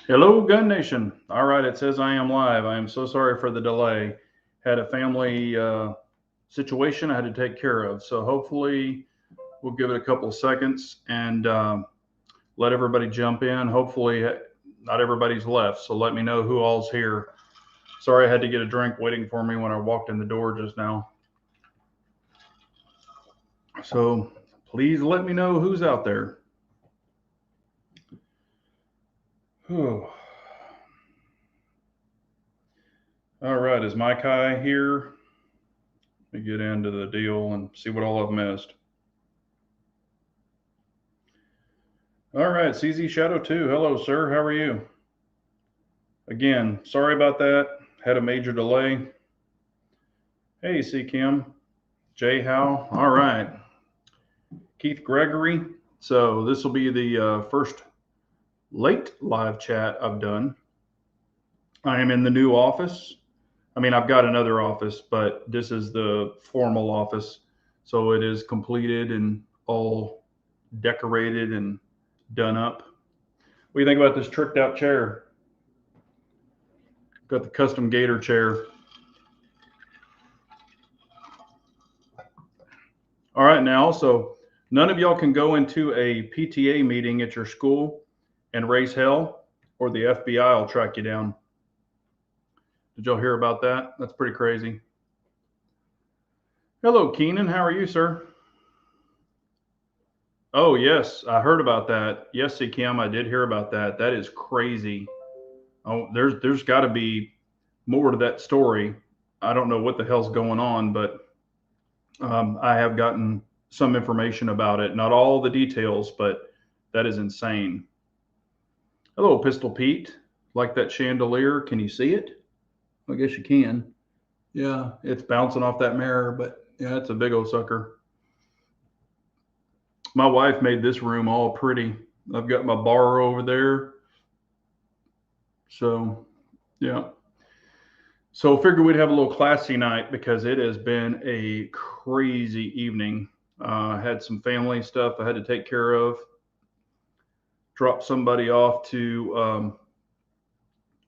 Hello, Gun Nation. All right, it says I am live. I am so sorry for the delay. Had a family situation I had to take care of. So hopefully we'll give it a couple of seconds and let everybody jump in. Hopefully not everybody's left. So let me know who all's here. Sorry I had to get a drink waiting for me when I walked in the door just now. So please let me know who's out there. Oh. All right, is Mike High here? Let me get into the deal and see what all I've missed. All right, CZ Shadow 2. Hello, sir. How are you? Again, sorry about that. Had a major delay. Hey, C Kim. Jay Howe. All right. Keith Gregory. So this will be the first late live chat I've done. I am in the new office. I mean, I've got another office, but this is the formal office. So it is completed and all decorated and done up. What do you think about this tricked out chair? Got the custom gator chair. All right, now, so none of y'all can go into a PTA meeting at your school and raise hell, or the FBI will track you down. Did y'all hear about that? That's pretty crazy. Hello, Keenan. How are you, sir? Oh, yes, I heard about that. Yes, C. Kim, I did hear about that. That is crazy. Oh, there's got to be more to that story. I don't know what the hell's going on, but I have gotten some information about it. Not all the details, but that is insane. Hello, Pistol Pete. Like that chandelier. Can you see it? I guess you can. Yeah, it's bouncing off that mirror, but yeah, it's a big old sucker. My wife made this room all pretty. I've got my bar over there. So, yeah. So figured we'd have a little classy night because it has been a crazy evening. Had some family stuff I had to take care of. Dropped somebody off to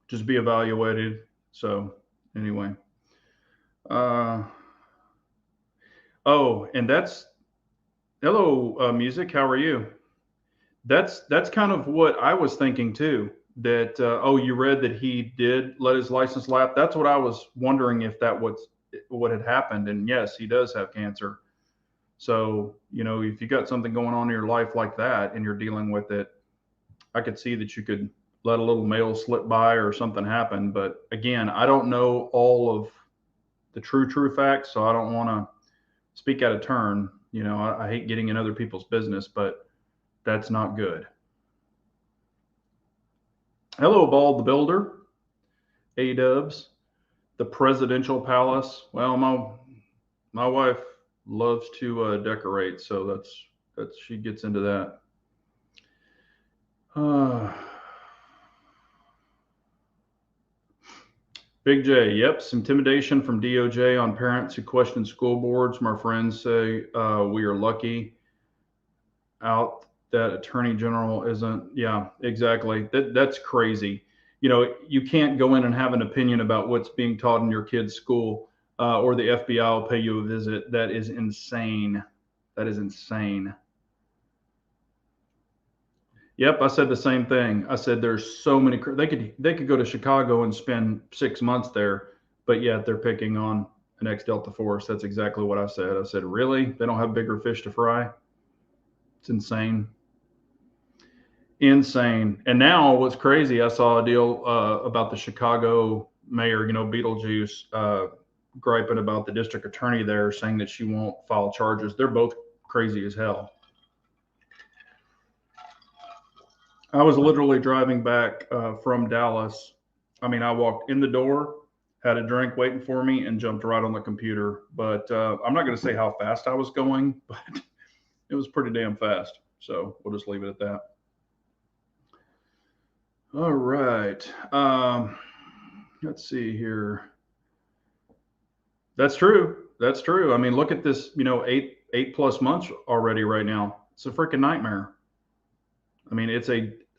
just be evaluated. So anyway. Oh, and that's hello, music. How are you? That's kind of what I was thinking too. That oh, you read that he did let his license lapse. That's what I was wondering if that was what had happened. And yes, he does have cancer. So if you got something going on in your life like that and you're dealing with it, I could see that you could let a little mail slip by or something happen. But again, I don't know all of the true facts, so I don't want to speak out of turn. I hate getting in other people's business, but that's not good. Hello, Bald the Builder, A-Dubs, the Presidential Palace. Well, my wife loves to decorate, so that's she gets into that. Big J, yep, some intimidation from DOJ on parents who question school boards. My friends say we are lucky out that Attorney General isn't. Yeah, exactly. That's crazy. You can't go in and have an opinion about what's being taught in your kid's school, or the FBI will pay you a visit. That is insane. That is insane. Yep, I said the same thing. I said there's so many. They could go to Chicago and spend 6 months there, but yet they're picking on an ex-Delta force. That's exactly what I said. I said, really? They don't have bigger fish to fry? It's insane. Insane. And now what's crazy, I saw a deal about the Chicago mayor, Beetlejuice, griping about the district attorney there, saying that she won't file charges. They're both crazy as hell. I was literally driving back from Dallas. I mean, I walked in the door, had a drink waiting for me, and jumped right on the computer. But I'm not going to say how fast I was going, but it was pretty damn fast. So we'll just leave it at that. All right. Let's see here. That's true. That's true. I mean, look at this, 8+ months already right now. It's a freaking nightmare. I mean,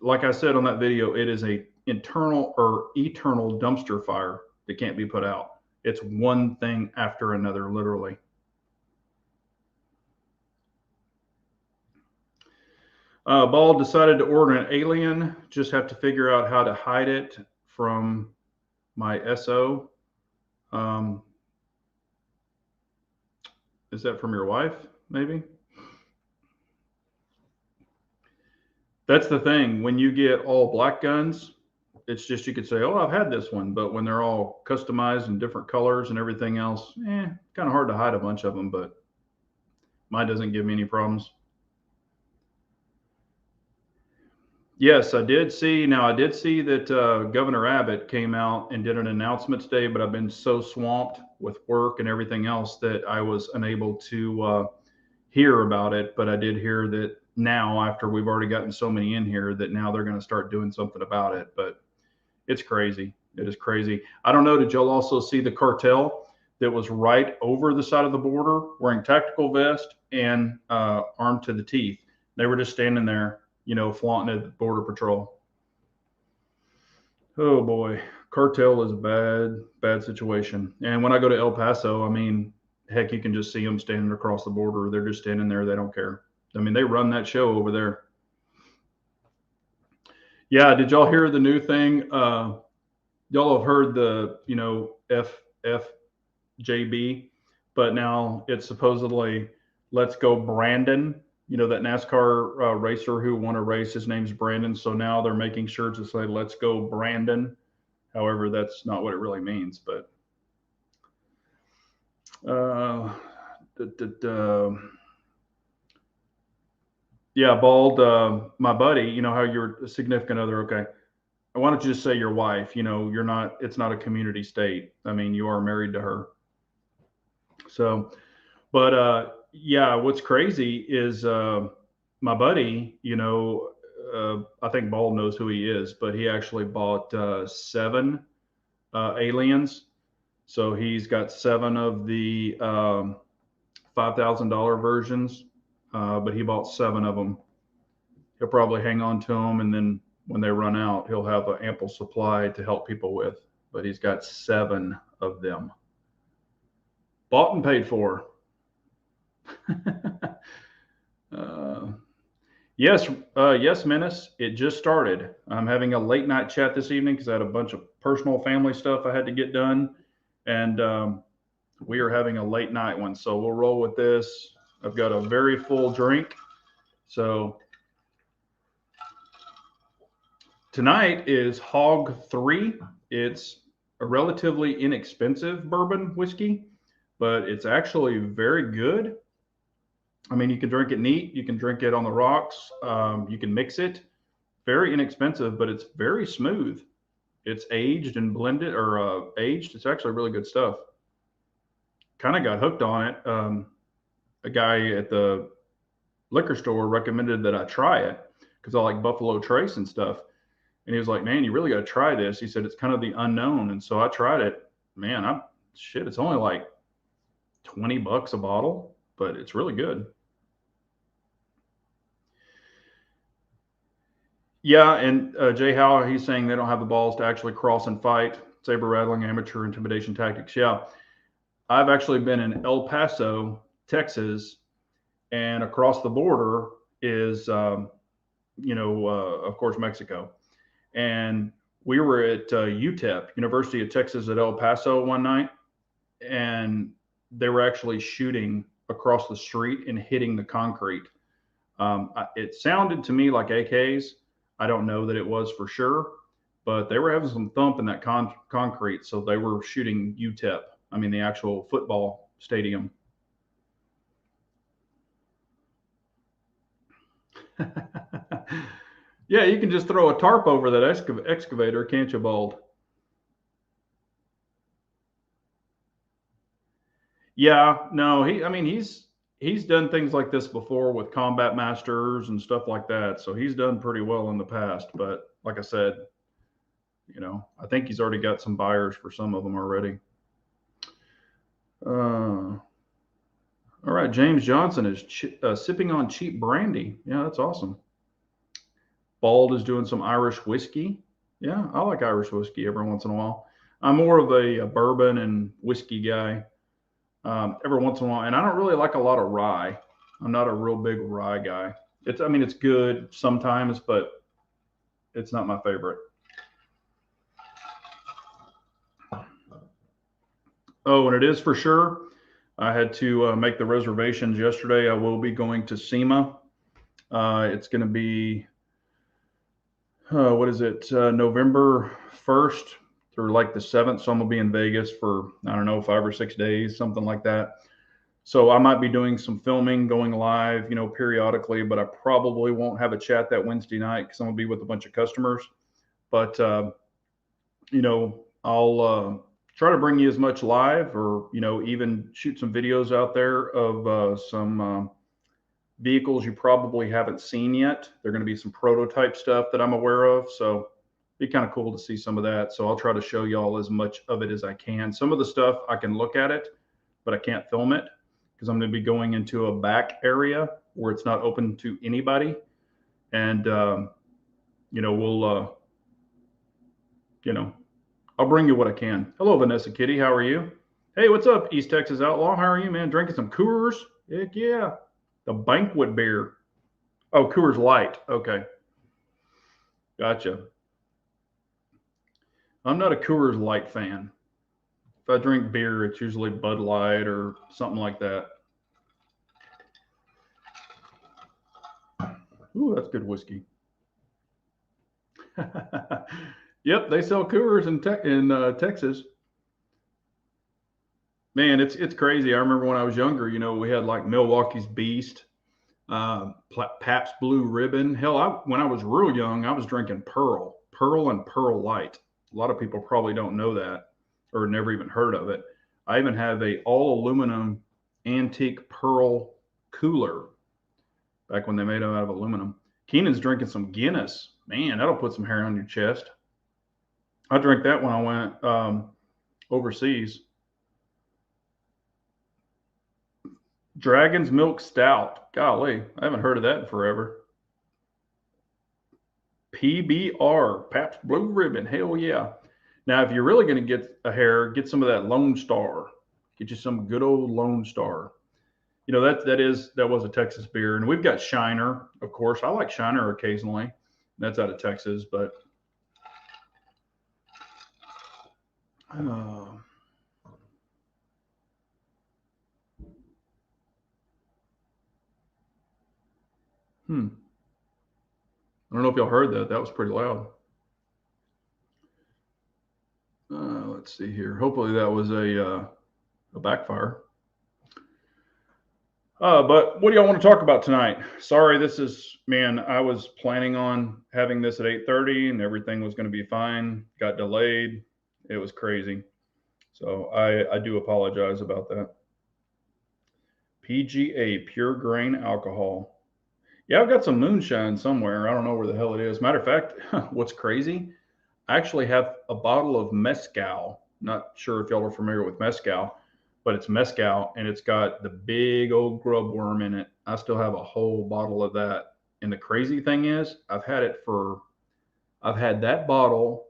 like I said on that video, it is a internal or eternal dumpster fire that can't be put out. It's one thing after another, literally. Ball decided to order an alien. Just have to figure out how to hide it from my SO. Um, is that from your wife? Maybe. That's the thing. When you get all black guns, it's just you could say, "Oh, I've had this one," but when they're all customized in different colors and everything else, kind of hard to hide a bunch of them. But mine doesn't give me any problems. Yes, I did see. Now, I did see that Governor Abbott came out and did an announcement today, but I've been so swamped with work and everything else that I was unable to hear about it. But I did hear that now, after we've already gotten so many in here, that now they're going to start doing something about it. But it's crazy. It is crazy. I don't know. Did y'all also see the cartel that was right over the side of the border wearing tactical vest and armed to the teeth? They were just standing there, flaunting at the border patrol. Oh boy, cartel is a bad, bad situation. And when I go to El Paso, I mean, heck, you can just see them standing across the border. They're just standing there. They don't care. I mean, they run that show over there. Yeah, did y'all hear the new thing? Y'all have heard the, FFJB, but now it's supposedly Let's Go Brandon. That NASCAR racer who won a race, his name's Brandon. So now they're making sure to say Let's Go Brandon. However, that's not what it really means. But uh, yeah, Bald, my buddy, how you're a significant other. Okay. Why don't you just say your wife? You're not, it's not a community state. I mean, you are married to her. So, but yeah, what's crazy is my buddy, I think Ball knows who he is, but he actually bought 7 aliens. So he's got 7 of the $5,000 versions, but he bought 7 of them. He'll probably hang on to them, and then when they run out, he'll have an ample supply to help people with. But he's got 7 of them, bought and paid for. uh, yes, yes, Menace. It just started. I'm having a late night chat this evening because I had a bunch of personal family stuff I had to get done, and we are having a late night one. So we'll roll with this. I've got a very full drink. So tonight is Hog 3. It's a relatively inexpensive bourbon whiskey, but it's actually very good. I mean, you can drink it neat. You can drink it on the rocks. You can mix it. Very inexpensive, but it's very smooth. It's aged and blended or aged. It's actually really good stuff. Kind of got hooked on it. A guy at the liquor store recommended that I try it because I like Buffalo Trace and stuff. And he was like, "Man, you really got to try this." He said it's kind of the unknown, and so I tried it. Man, it's only like $20 a bottle, but it's really good. Yeah, and Jay Howe, he's saying they don't have the balls to actually cross and fight. Saber rattling, amateur intimidation tactics. Yeah, I've actually been in El Paso, Texas, and across the border is, of course, Mexico. And we were at UTEP, University of Texas at El Paso, one night, and they were actually shooting across the street and hitting the concrete. It sounded to me like AKs. I don't know that it was for sure, but they were having some thump in that concrete. So they were shooting UTEP. I mean, the actual football stadium. Yeah, you can just throw a tarp over that excavator, can't you, Bald? Yeah, no, I mean, he's done things like this before with combat masters and stuff like that. So he's done pretty well in the past. But like I said, I think he's already got some buyers for some of them already. All right, James Johnson is sipping on cheap brandy. Yeah, that's awesome. Bald is doing some Irish whiskey. Yeah, I like Irish whiskey every once in a while. I'm more of a bourbon and whiskey guy every once in a while, and I don't really like a lot of rye. I'm not a real big rye guy. I mean, it's good sometimes, but it's not my favorite. Oh, and it is for sure. I had to make the reservations yesterday. I will be going to SEMA. It's going to be what is it? November 1st through like the 7th. So I'm gonna be in Vegas for I don't know 5 or 6 days, something like that. So I might be doing some filming, going live, periodically, but I probably won't have a chat that Wednesday night because I'm gonna be with a bunch of customers. But I'll try to bring you as much live, or even shoot some videos out there of some vehicles you probably haven't seen yet. They're going to be some prototype stuff that I'm aware of. So be kind of cool to see some of that. So I'll try to show y'all as much of it as I can. Some of the stuff I can look at it, but I can't film it because I'm going to be going into a back area where it's not open to anybody. And, we'll, I'll bring you what I can. Hello, Vanessa Kitty. How are you? Hey, what's up, East Texas Outlaw? How are you, man? Drinking some Coors? Heck yeah. The banquet beer. Oh, Coors Light. Okay. Gotcha. I'm not a Coors Light fan. If I drink beer, it's usually Bud Light or something like that. Ooh, that's good whiskey. Yep, they sell Coors in Texas. Man, it's crazy. I remember when I was younger, we had like Milwaukee's Beast, Pabst Blue Ribbon. Hell, when I was real young, I was drinking Pearl and Pearl Light. A lot of people probably don't know that or never even heard of it. I even have a all aluminum antique Pearl cooler back when they made them out of aluminum. Keenan's drinking some Guinness. Man, that'll put some hair on your chest. I drank that when I went overseas. Dragon's Milk Stout. Golly, I haven't heard of that in forever. PBR, Pabst Blue Ribbon. Hell yeah. Now, if you're really going to get a hair, get some of that Lone Star. Get you some good old Lone Star. That was a Texas beer, and we've got Shiner, of course. I like Shiner occasionally. That's out of Texas, but uh, I don't know if y'all heard that. That was pretty loud. Let's see here. Hopefully that was a backfire. But what do y'all want to talk about tonight? Sorry, man, I was planning on having this at 8:30 and everything was going to be fine. Got delayed. It was crazy. So I do apologize about that. PGA, pure grain alcohol. Yeah, I've got some moonshine somewhere. I don't know where the hell it is. Matter of fact, what's crazy? I actually have a bottle of mezcal. Not sure if y'all are familiar with mezcal, but it's mezcal and it's got the big old grub worm in it. I still have a whole bottle of that. And the crazy thing is, I've had that bottle.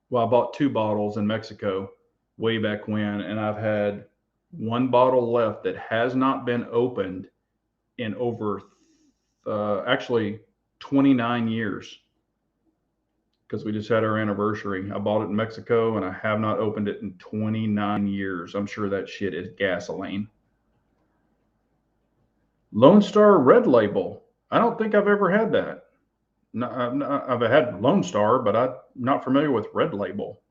Well, I bought 2 bottles in Mexico way back when, and I've had 1 bottle left that has not been opened in over actually 29 years because we just had our anniversary. I bought it in Mexico and I have not opened it in 29 years. I'm sure that shit is gasoline. Lone Star Red Label. I don't think I've ever had that. No, I've had Lone Star, but I'm not familiar with Red Label.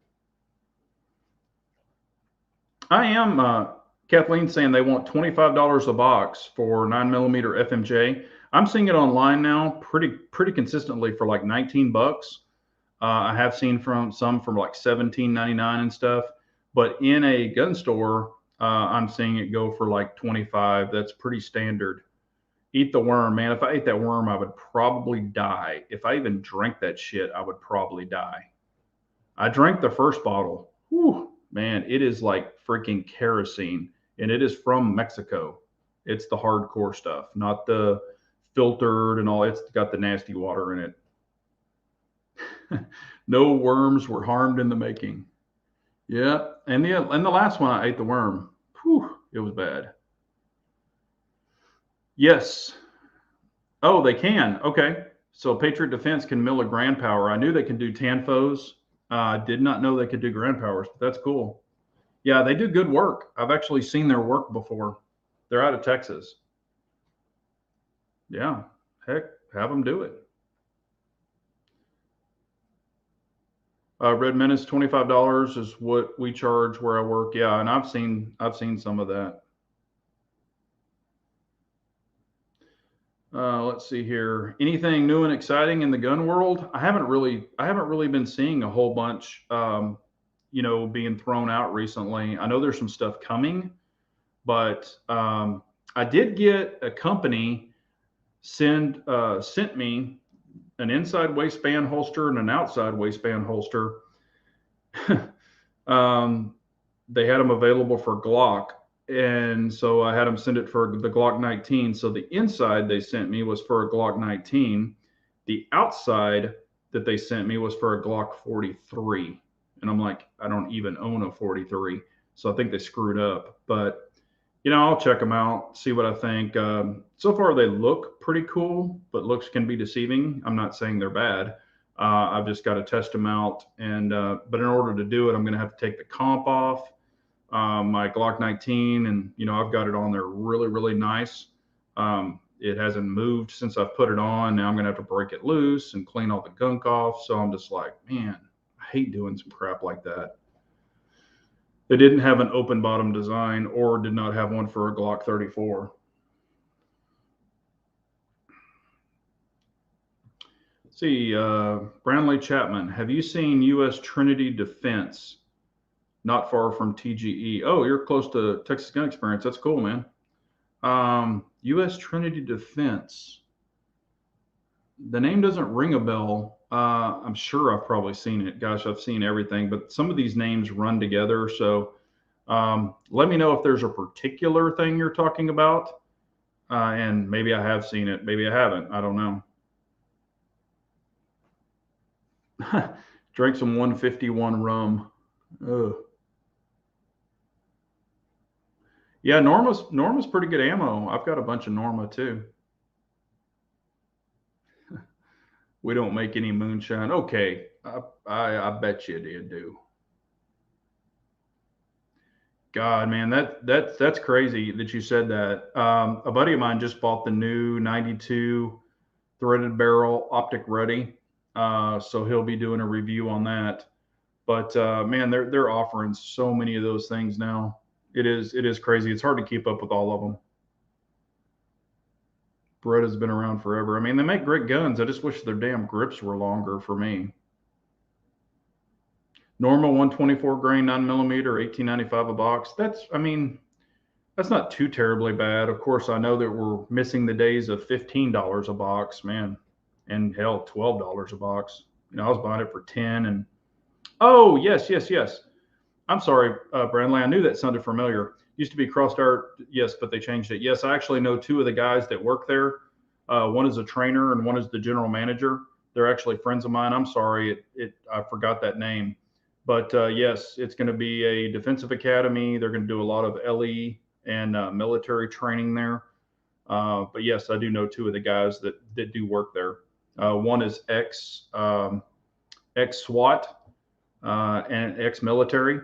I am. Kathleen saying they want $25 a box for 9mm FMJ. I'm seeing it online now pretty consistently for like 19 bucks. I have seen some from like 17.99 and stuff, but in a gun store, I'm seeing it go for like 25. That's pretty standard. Eat the worm, man. If I ate that worm, I would probably die. If I even drank that shit, I would probably die. I drank the first bottle. Whew, man, it is like freaking kerosene, and it is from Mexico. It's the hardcore stuff, not the filtered and all. It's got the nasty water in it. No worms were harmed in the making. Yeah, and the last one I ate the worm. Whew, it was bad. Yes. Oh, they can. Okay. So Patriot Defense can mill a grand power. I knew they can do Tanfos. I did not know they could do grand powers, but that's cool. Yeah, they do good work. I've actually seen their work before. They're out of Texas. Yeah. Heck, have them do it. Red Menace, $25 is what we charge where I work. Yeah, and I've seen some of that. Let's see here. Anything new and exciting in the gun world? I haven't really been seeing a whole bunch, being thrown out recently. I know there's some stuff coming, but I did get a company sent me an inside waistband holster and an outside waistband holster. um, they had them available for Glock, and so I had them send it for the Glock 19. So the inside they sent me was for a Glock 19. The outside that they sent me was for a Glock 43, and I'm like, I don't even own a 43, so I think they screwed up. But I'll check them out, see what I think. So far, they look pretty cool, but looks can be deceiving. I'm not saying they're bad. I've just got to test them out, and but in order to do it, I'm going to have to take the comp off my Glock 19, and I've got it on there really, really nice. It hasn't moved since I've put it on. Now I'm gonna have to break it loose and clean all the gunk off. So I'm just like, man, I hate doing some crap like that. They didn't have an open bottom design, or did not have one for a Glock 34. Let's see, Branley Chapman, have you seen U.S. Trinity Defense? Not far from TGE. Oh, you're close to Texas Gun Experience. That's cool, man. U.S. Trinity Defense. The name doesn't ring a bell. I'm sure I've probably seen it. Gosh, I've seen everything, but some of these names run together. So let me know if there's a particular thing you're talking about. And maybe I have seen it. Maybe I haven't. I don't know. Drank some 151 rum. Ugh. Yeah, Norma's pretty good ammo. I've got a bunch of Norma too. We don't make any moonshine. Okay, I bet you did do. God, man, that's crazy that you said that. A buddy of mine just bought the new 92 threaded barrel optic ready, so he'll be doing a review on that. But man, they're offering so many of those things now. It is crazy. It's hard to keep up with all of them. Beretta's been around forever. I mean, they make great guns. I just wish their damn grips were longer for me. Normal 124 grain 9 millimeter, 18.95 a box. That's not too terribly bad. Of course, I know that we're missing the days of $15 a box, man, and hell, $12 a box. I was buying it for 10. And oh, yes, yes, yes. I'm sorry, Brandley. I knew that sounded familiar. Used to be CrossDart, yes, but they changed it. Yes, I actually know two of the guys that work there. One is a trainer and one is the general manager. They're actually friends of mine. I'm sorry, I forgot that name. But yes, it's going to be a defensive academy. They're going to do a lot of LE and military training there. But yes, I do know two of the guys that do work there. One is ex SWAT and ex military,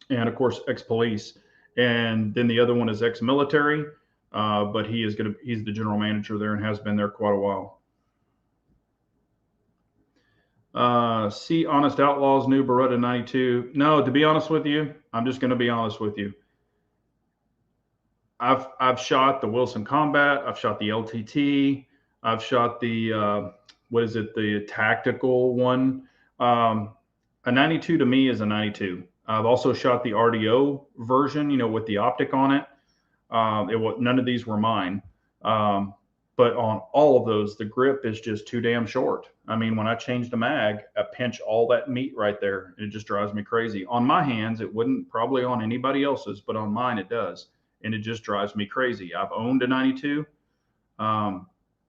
and of course ex police. And then the other one is ex military, but he's the general manager there and has been there quite a while. See Honest Outlaws new Beretta 92. No, to be honest with you, I'm just going to be honest with you. I've shot the Wilson Combat. I've shot the LTT. I've shot the what is it? The tactical one. A 92 to me is a 92. I've also shot the RDO version, with the optic on it. None of these were mine. But on all of those, the grip is just too damn short. I mean, when I change the mag, I pinch all that meat right there. It just drives me crazy. On my hands, it wouldn't probably on anybody else's, but on mine it does. And it just drives me crazy. I've owned a 92.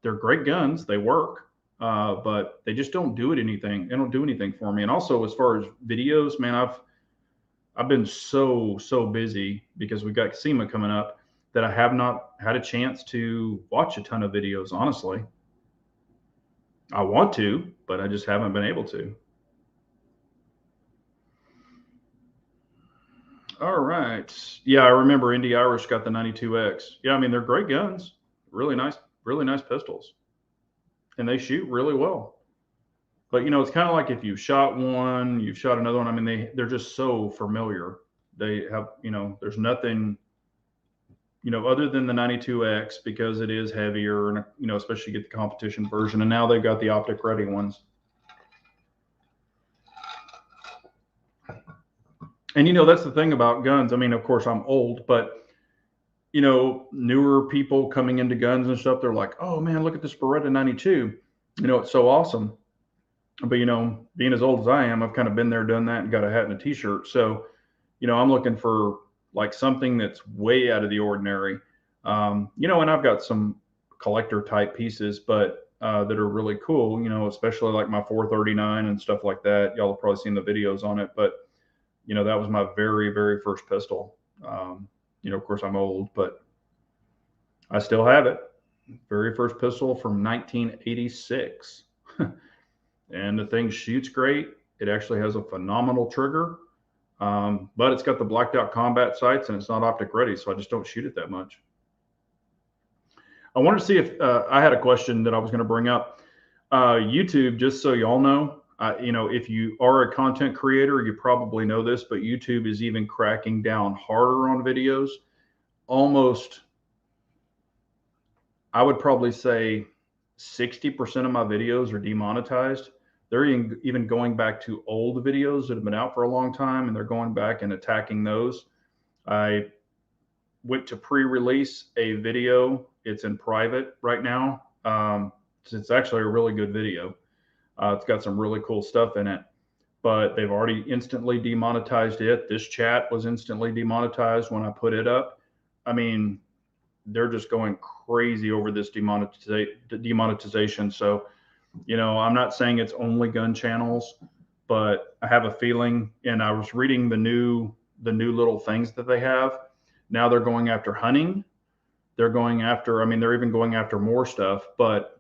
They're great guns. They work. but they just don't do anything. They don't do anything for me. And also, as far as videos, man, I've been so busy because we've got SEMA coming up that I have not had a chance to watch a ton of videos. Honestly, I want to, but I just haven't been able to. All right. Yeah, I remember Indy Irish got the 92X. Yeah, I mean they're great guns. Really nice pistols, and they shoot really well. But it's kind of like if you shot one, you've shot another one. I mean they're just so familiar. They have, there's nothing, other than the 92X because it is heavier and especially get the competition version. And now they've got the optic ready ones. And that's the thing about guns. I mean, of course I'm old, but newer people coming into guns and stuff, they're like, "Oh man, look at this Beretta 92. It's so awesome." But being as old as I am, I've kind of been there, done that, and got a hat and a t-shirt. So, I'm looking for like something that's way out of the ordinary. And I've got some collector type pieces, but that are really cool, especially like my 439 and stuff like that. Y'all have probably seen the videos on it, but that was my very first pistol. Of course I'm old, but I still have it. Very first pistol from 1986. And the thing shoots great. It actually has a phenomenal trigger, but it's got the blacked out combat sights and it's not optic ready, so I just don't shoot it that much. I wanted to see if I had a question that I was going to bring up. YouTube, just so y'all know, if you are a content creator, you probably know this, but YouTube is even cracking down harder on videos. Almost, I would probably say 60% of my videos are demonetized. They're even going back to old videos that have been out for a long time, and they're going back and attacking those. I went to pre-release a video. It's in private right now. It's actually a really good video. It's got some really cool stuff in it, but they've already instantly demonetized it. This chat was instantly demonetized when I put it up. I mean, they're just going crazy over this demonetization. So, I'm not saying it's only gun channels, but I have a feeling, and I was reading the new little things that they have. Now they're going after hunting. They're going after, I mean, they're even going after more stuff, but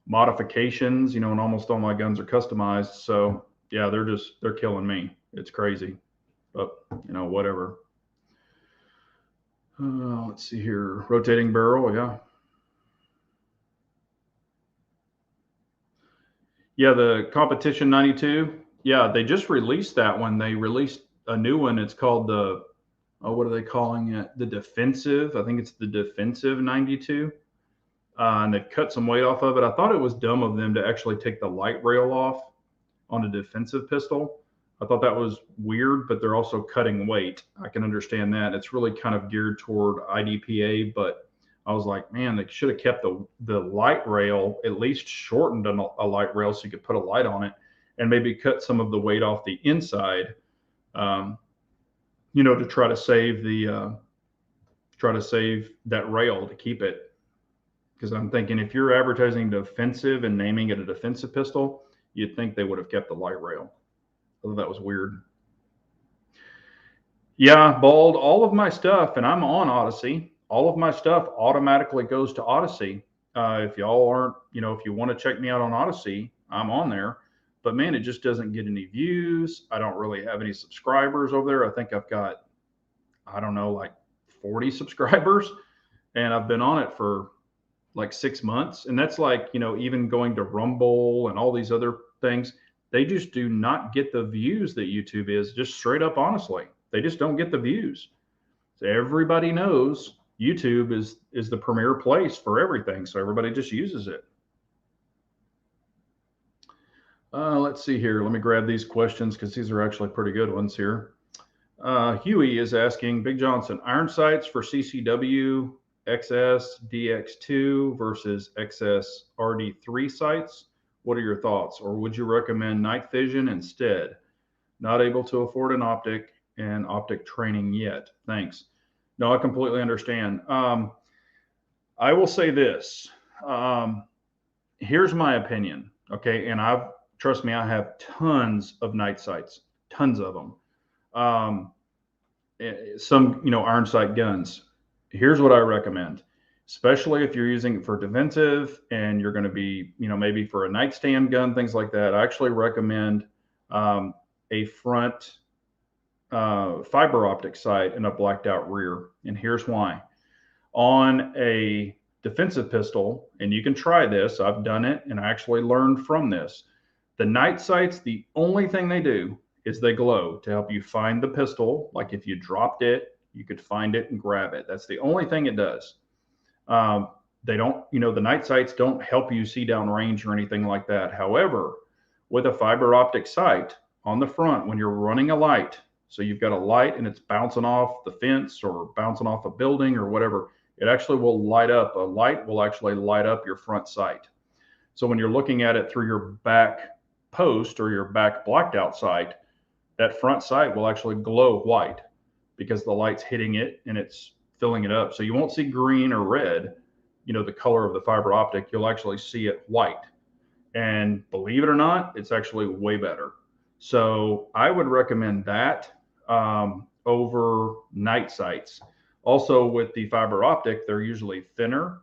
modifications, and almost all my guns are customized. So yeah, they're killing me. It's crazy, but whatever. Let's see here. Rotating barrel. Yeah. Yeah. The competition 92. Yeah. They just released that one. They released a new one. It's called what are they calling it? The defensive. I think it's the defensive 92. And they've cut some weight off of it. I thought it was dumb of them to actually take the light rail off on a defensive pistol. I thought that was weird, but they're also cutting weight. I can understand that. It's really kind of geared toward IDPA, but I was like, man, they should have kept the light rail, at least shortened a light rail so you could put a light on it, and maybe cut some of the weight off the inside, to try to save that rail to keep it. Because I'm thinking if you're advertising defensive and naming it a defensive pistol, you'd think they would have kept the light rail. I thought that was weird. Yeah, Bald, all of my stuff, and I'm on Odyssey, all of my stuff automatically goes to Odyssey. If y'all aren't, if you want to check me out on Odyssey, I'm on there. But man, it just doesn't get any views. I don't really have any subscribers over there. I think I've got, I don't know, like 40 subscribers. And I've been on it for like 6 months. And that's like, even going to Rumble and all these other things, they just do not get the views that YouTube is, just straight up honestly. They just don't get the views. So everybody knows YouTube is the premier place for everything. So everybody just uses it. Let's see here. Let me grab these questions because these are actually pretty good ones here. Huey is asking, Big Johnson, iron sights for CCW XS DX2 versus XS RD3 sights. What are your thoughts? Or would you recommend night vision instead? Not able to afford an optic and optic training yet. Thanks. No, I completely understand. I will say this. Here's my opinion. Okay. And trust me, I have tons of night sights, tons of them. Um, some, iron sight guns. Here's what I recommend, especially if you're using it for defensive and you're going to be, maybe for a nightstand gun, things like that. I actually recommend um, a front fiber optic sight and a blacked out rear. And here's why. On a defensive pistol, and you can try this, I've done it and I actually learned from this. The night sights, the only thing they do is they glow to help you find the pistol. Like if you dropped it, you could find it and grab it. That's the only thing it does. Um, they don't, the night sights don't help you see down range or anything like that. However, with a fiber optic sight on the front, when you're running a light, so you've got a light and it's bouncing off the fence or bouncing off a building or whatever, it actually will light up. A light will actually light up your front sight. So when you're looking at it through your back post or your back blacked out sight, that front sight will actually glow white because the light's hitting it and it's filling it up. So you won't see green or red, the color of the fiber optic. You'll actually see it white. And believe it or not, it's actually way better. So I would recommend that over night sights. Also, with the fiber optic, they're usually thinner.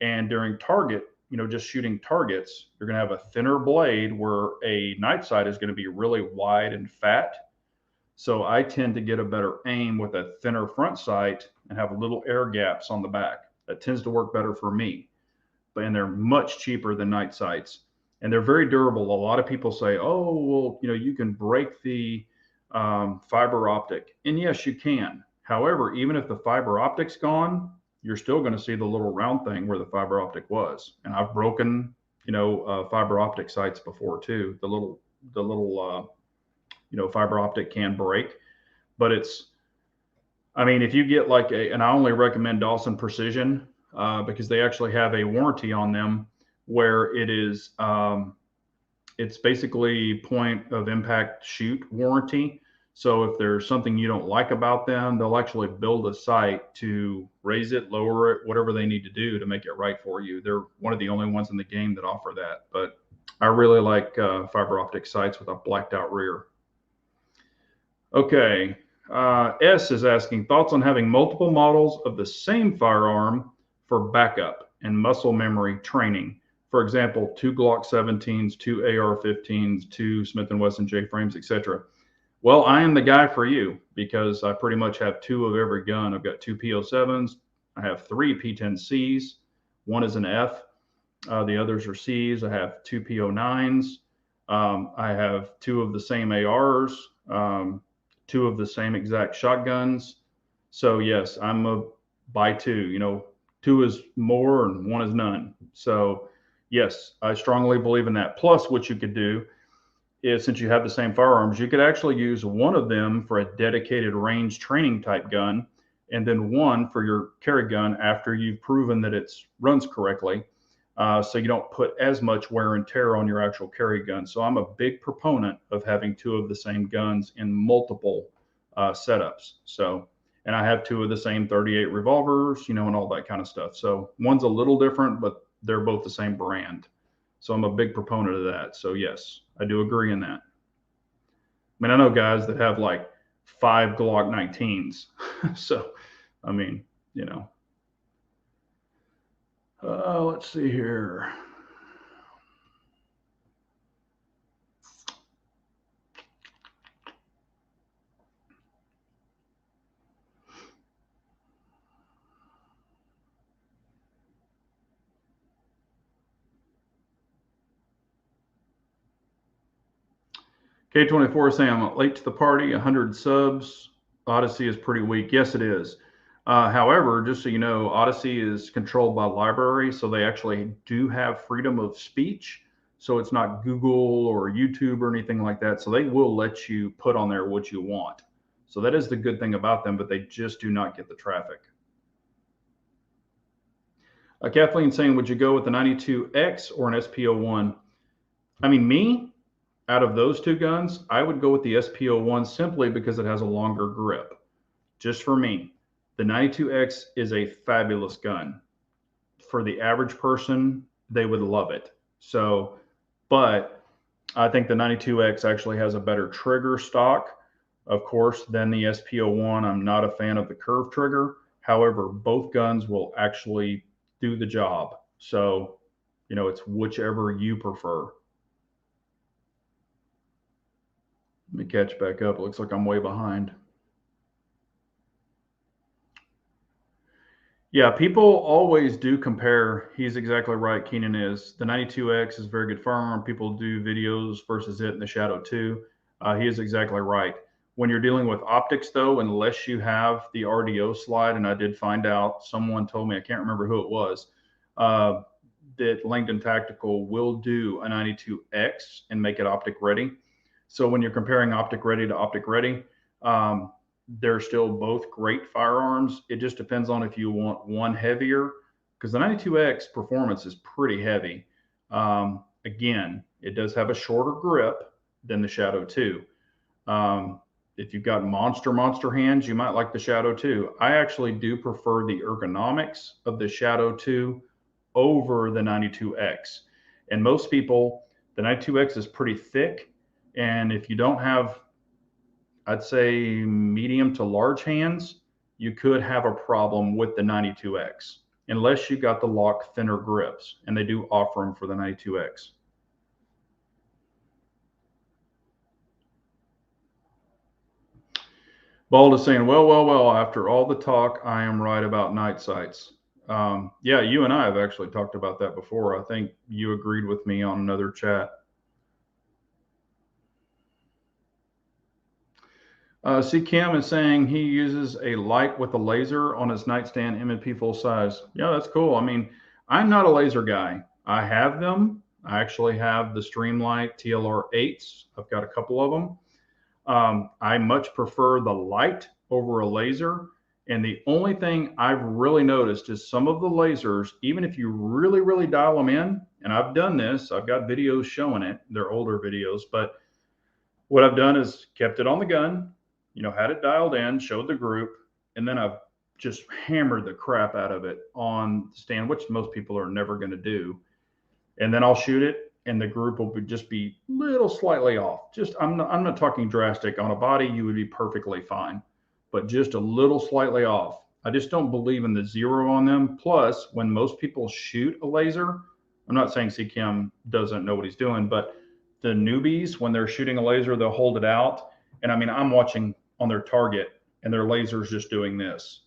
And during target, just shooting targets, you're going to have a thinner blade where a night sight is going to be really wide and fat. So I tend to get a better aim with a thinner front sight and have little air gaps on the back. That tends to work better for me. And they're much cheaper than night sights. And they're very durable. A lot of people say, oh, well, you can break the fiber optic. And yes, you can. However, even if the fiber optic's gone, you're still going to see the little round thing where the fiber optic was. And I've broken, fiber optic sights before too. The little fiber optic can break, but I mean, if you get and I only recommend Dawson Precision because they actually have a warranty on them where it's basically point of impact shoot warranty. So if there's something you don't like about them, they'll actually build a sight to raise it, lower it, whatever they need to do to make it right for you. They're one of the only ones in the game that offer that. But I really like fiber optic sights with a blacked out rear. Okay. S is asking thoughts on having multiple models of the same firearm for backup and muscle memory training. For example, 2 Glock 17s, 2 AR 15s, 2 Smith & Wesson J frames, etc. Well, I am the guy for you because I pretty much have 2 of every gun. I've got 2 P07s. I have 3 P10Cs. One is an F. The others are Cs. I have 2 P09s. I have 2 of the same ARs. 2 of the same exact shotguns. So yes, I'm a buy 2. 2 is more and 1 is none. So yes, I strongly believe in that. Plus, what you could do is, since you have the same firearms, you could actually use one of them for a dedicated range training type gun, and then one for your carry gun after you've proven that it runs correctly. So you don't put as much wear and tear on your actual carry gun. So I'm a big proponent of having 2 of the same guns in multiple setups. So, and I have 2 of the same 38 revolvers, and all that kind of stuff. So one's a little different, but they're both the same brand. So I'm a big proponent of that. So yes, I do agree in that. I mean, I know guys that have like 5 Glock 19s. So, I mean, let's see here. K24 is saying I'm late to the party, 100 subs. Odyssey is pretty weak. Yes, it is. However, just so you know, Odyssey is controlled by library, so they actually do have freedom of speech. So it's not Google or YouTube or anything like that. So they will let you put on there what you want. So that is the good thing about them, but they just do not get the traffic. Kathleen saying, would you go with the 92X or an SP01? I mean, me, out of those 2 guns, I would go with the SP01 simply because it has a longer grip. Just for me. The 92X is a fabulous gun. For the average person, they would love it. So, but I think the 92X actually has a better trigger stock, of course, than the SP01. I'm not a fan of the curved trigger. However, both guns will actually do the job. So, it's whichever you prefer. Let me catch back up. It looks like I'm way behind. Yeah, people always do compare. He's exactly right. Keenan is. The 92X is a very good firearm. People do videos versus it in the Shadow 2. He is exactly right. When you're dealing with optics, though, unless you have the RDO slide, and I did find out, someone told me, I can't remember who it was, uh, that Langdon Tactical will do a 92X and make it optic ready. So when you're comparing optic ready to optic ready, um, they're still both great firearms. It just depends on if you want one heavier, because the 92X performance is pretty heavy. Again, it does have a shorter grip than the Shadow 2. If you've got monster hands, you might like the Shadow 2. I actually do prefer the ergonomics of the Shadow 2 over the 92X. And most people, the 92X is pretty thick. And if you don't have, I'd say, medium to large hands, you could have a problem with the 92X unless you got the lock thinner grips. And they do offer them for the 92X. Bald is saying, well, after all the talk, I am right about night sights. Yeah, you and I have actually talked about that before. I think you agreed with me on another chat. See, Cam is saying he uses a light with a laser on his nightstand M&P full size. Yeah, that's cool. I mean, I'm not a laser guy. I have them. I actually have the Streamlight TLR 8s. I've got a couple of them. I much prefer the light over a laser. And the only thing I've really noticed is some of the lasers, even if you really dial them in, and I've done this, I've got videos showing it. They're older videos, but what I've done is kept it on the gun, had it dialed in, showed the group, and then I've just hammered the crap out of it on the stand, which most people are never going to do. And then I'll shoot it, and the group will just be little slightly off. Just I'm not talking drastic. On a body, you would be perfectly fine, but just a little slightly off. I just don't believe in the zero on them. Plus, when most people shoot a laser, I'm not saying CCAM doesn't know what he's doing, but the newbies, when they're shooting a laser, they'll hold it out. And I mean, I'm watching on their target and their laser's just doing this.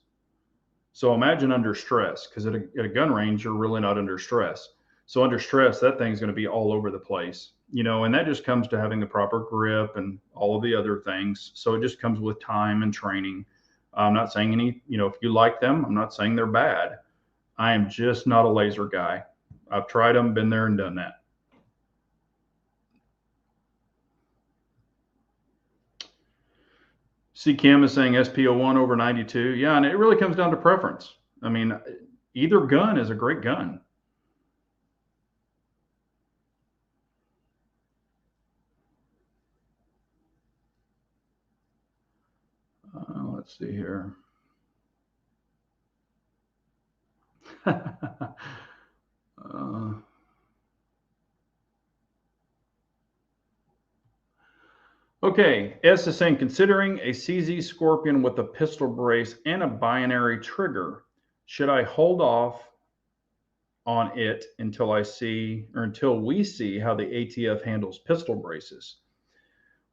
So imagine under stress, because at a gun range, you're really not under stress. So under stress, that thing's going to be all over the place, and that just comes to having the proper grip and all of the other things. So it just comes with time and training. I'm not saying if you like them, I'm not saying they're bad. I am just not a laser guy. I've tried them, been there and done that. See, Kim is saying SP01 over 92. Yeah, and it really comes down to preference. I mean, either gun is a great gun. Let's see here. Okay, S is saying, considering a CZ Scorpion with a pistol brace and a binary trigger, should I hold off on it until we see how the ATF handles pistol braces?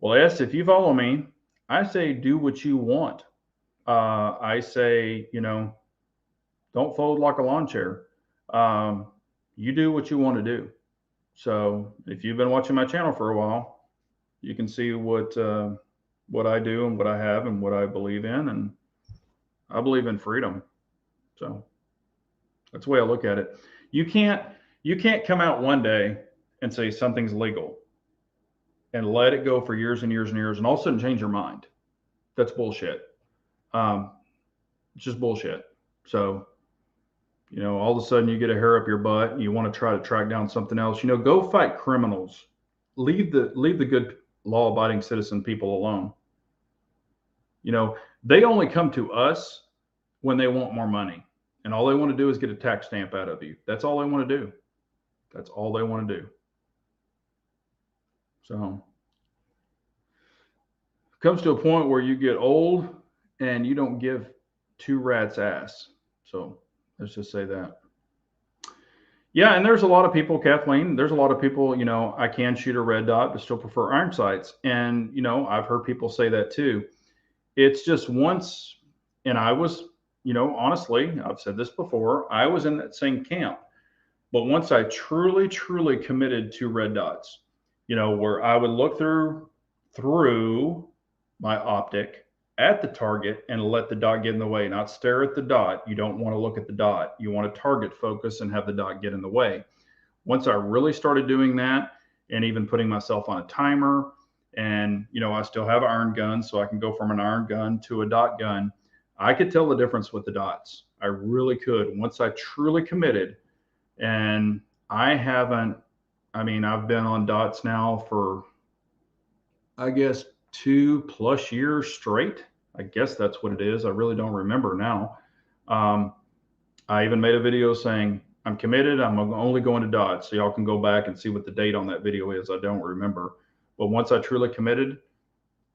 Well, S, if you follow me, I say do what you want. I say, don't fold like a lawn chair. You do what you want to do. So if you've been watching my channel for a while, you can see what I do and what I have and what I believe in, and I believe in freedom. So that's the way I look at it. You can't come out one day and say something's legal and let it go for years and years and years, and all of a sudden change your mind. That's bullshit. It's just bullshit. So all of a sudden you get a hair up your butt and you want to try to track down something else. Go fight criminals. Leave the good law-abiding citizen people alone. They only come to us when they want more money, and all they want to do is get a tax stamp out of you. That's all they want to do. That's all they want to do. So it comes to a point where you get old and you don't give two rats ass. So let's just say that. Yeah, and there's a lot of people, Kathleen, there's a lot of people, I can shoot a red dot, but still prefer iron sights. And, I've heard people say that too. It's just once, and I was, honestly, I've said this before, I was in that same camp. But once I truly, truly committed to red dots, where I would look through my optic at the target and let the dot get in the way, not stare at the dot. You don't want to look at the dot. You want to target focus and have the dot get in the way. Once I really started doing that and even putting myself on a timer, and I still have iron guns, so I can go from an iron gun to a dot gun. I could tell the difference with the dots. I really could. Once I truly committed, and I haven't, I've been on dots now for, I guess, 2+ years straight. I guess that's what it is. I really don't remember now. I even made a video saying I'm committed. I'm only going to dots. So y'all can go back and see what the date on that video is. I don't remember. But once I truly committed,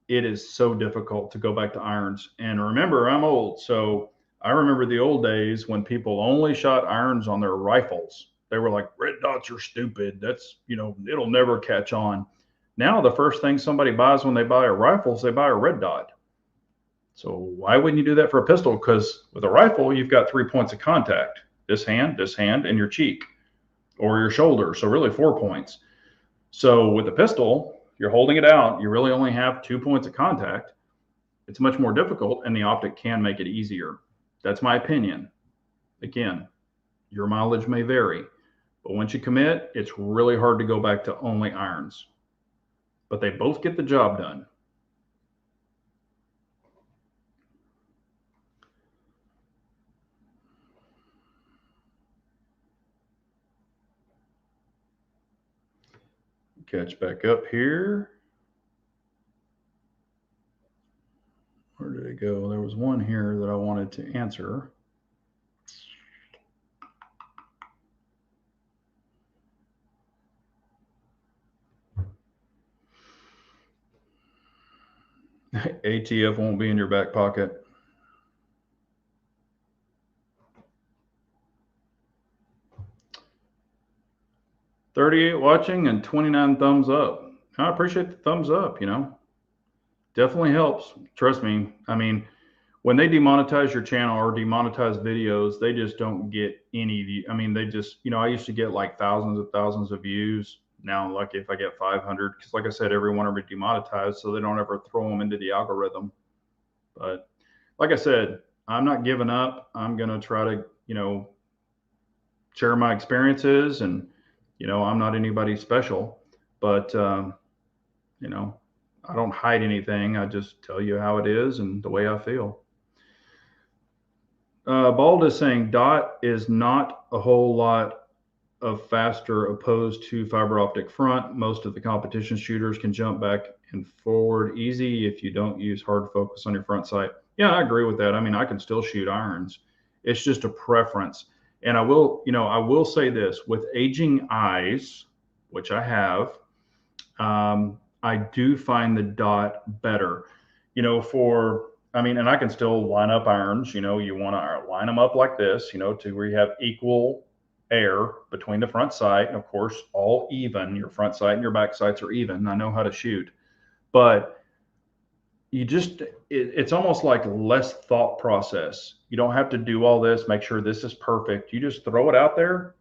it is so difficult to go back to irons. And remember, I'm old. So I remember the old days when people only shot irons on their rifles. They were like, red dots are stupid. That's, it'll never catch on. Now, the first thing somebody buys when they buy a rifle is they buy a red dot. So why wouldn't you do that for a pistol? Because with a rifle, you've got 3 points of contact. This hand, and your cheek or your shoulder. So really 4 points. So with a pistol, you're holding it out. You really only have 2 points of contact. It's much more difficult, and the optic can make it easier. That's my opinion. Again, your mileage may vary, but once you commit, it's really hard to go back to only irons. But they both get the job done. Catch back up here. Where did it go? There was one here that I wanted to answer. ATF won't be in your back pocket. $38 watching and 29 thumbs up. I appreciate the thumbs up, Definitely helps. Trust me. When they demonetize your channel or demonetize videos, they just don't get any view. They just, I used to get like thousands of views. Now I'm lucky if I get 500, because like I said, every one of them are demonetized, so they don't ever throw them into the algorithm. But like I said, I'm not giving up. I'm going to try to, share my experiences, and, I'm not anybody special, but, I don't hide anything. I just tell you how it is and the way I feel. Bald is saying dot is not a whole lot of faster opposed to fiber optic front. Most of the competition shooters can jump back and forward easy if you don't use hard focus on your front sight. Yeah, I agree with that. I can still shoot irons. It's just a preference. And I will say this, with aging eyes, which I have, I do find the dot better, and I can still line up irons. You want to line them up like this, to where you have equal air between the front sight, and of course, all even. Your front sight and your back sights are even. I know how to shoot, but it's almost like less thought process. You don't have to do all this, make sure this is perfect. You just throw it out there,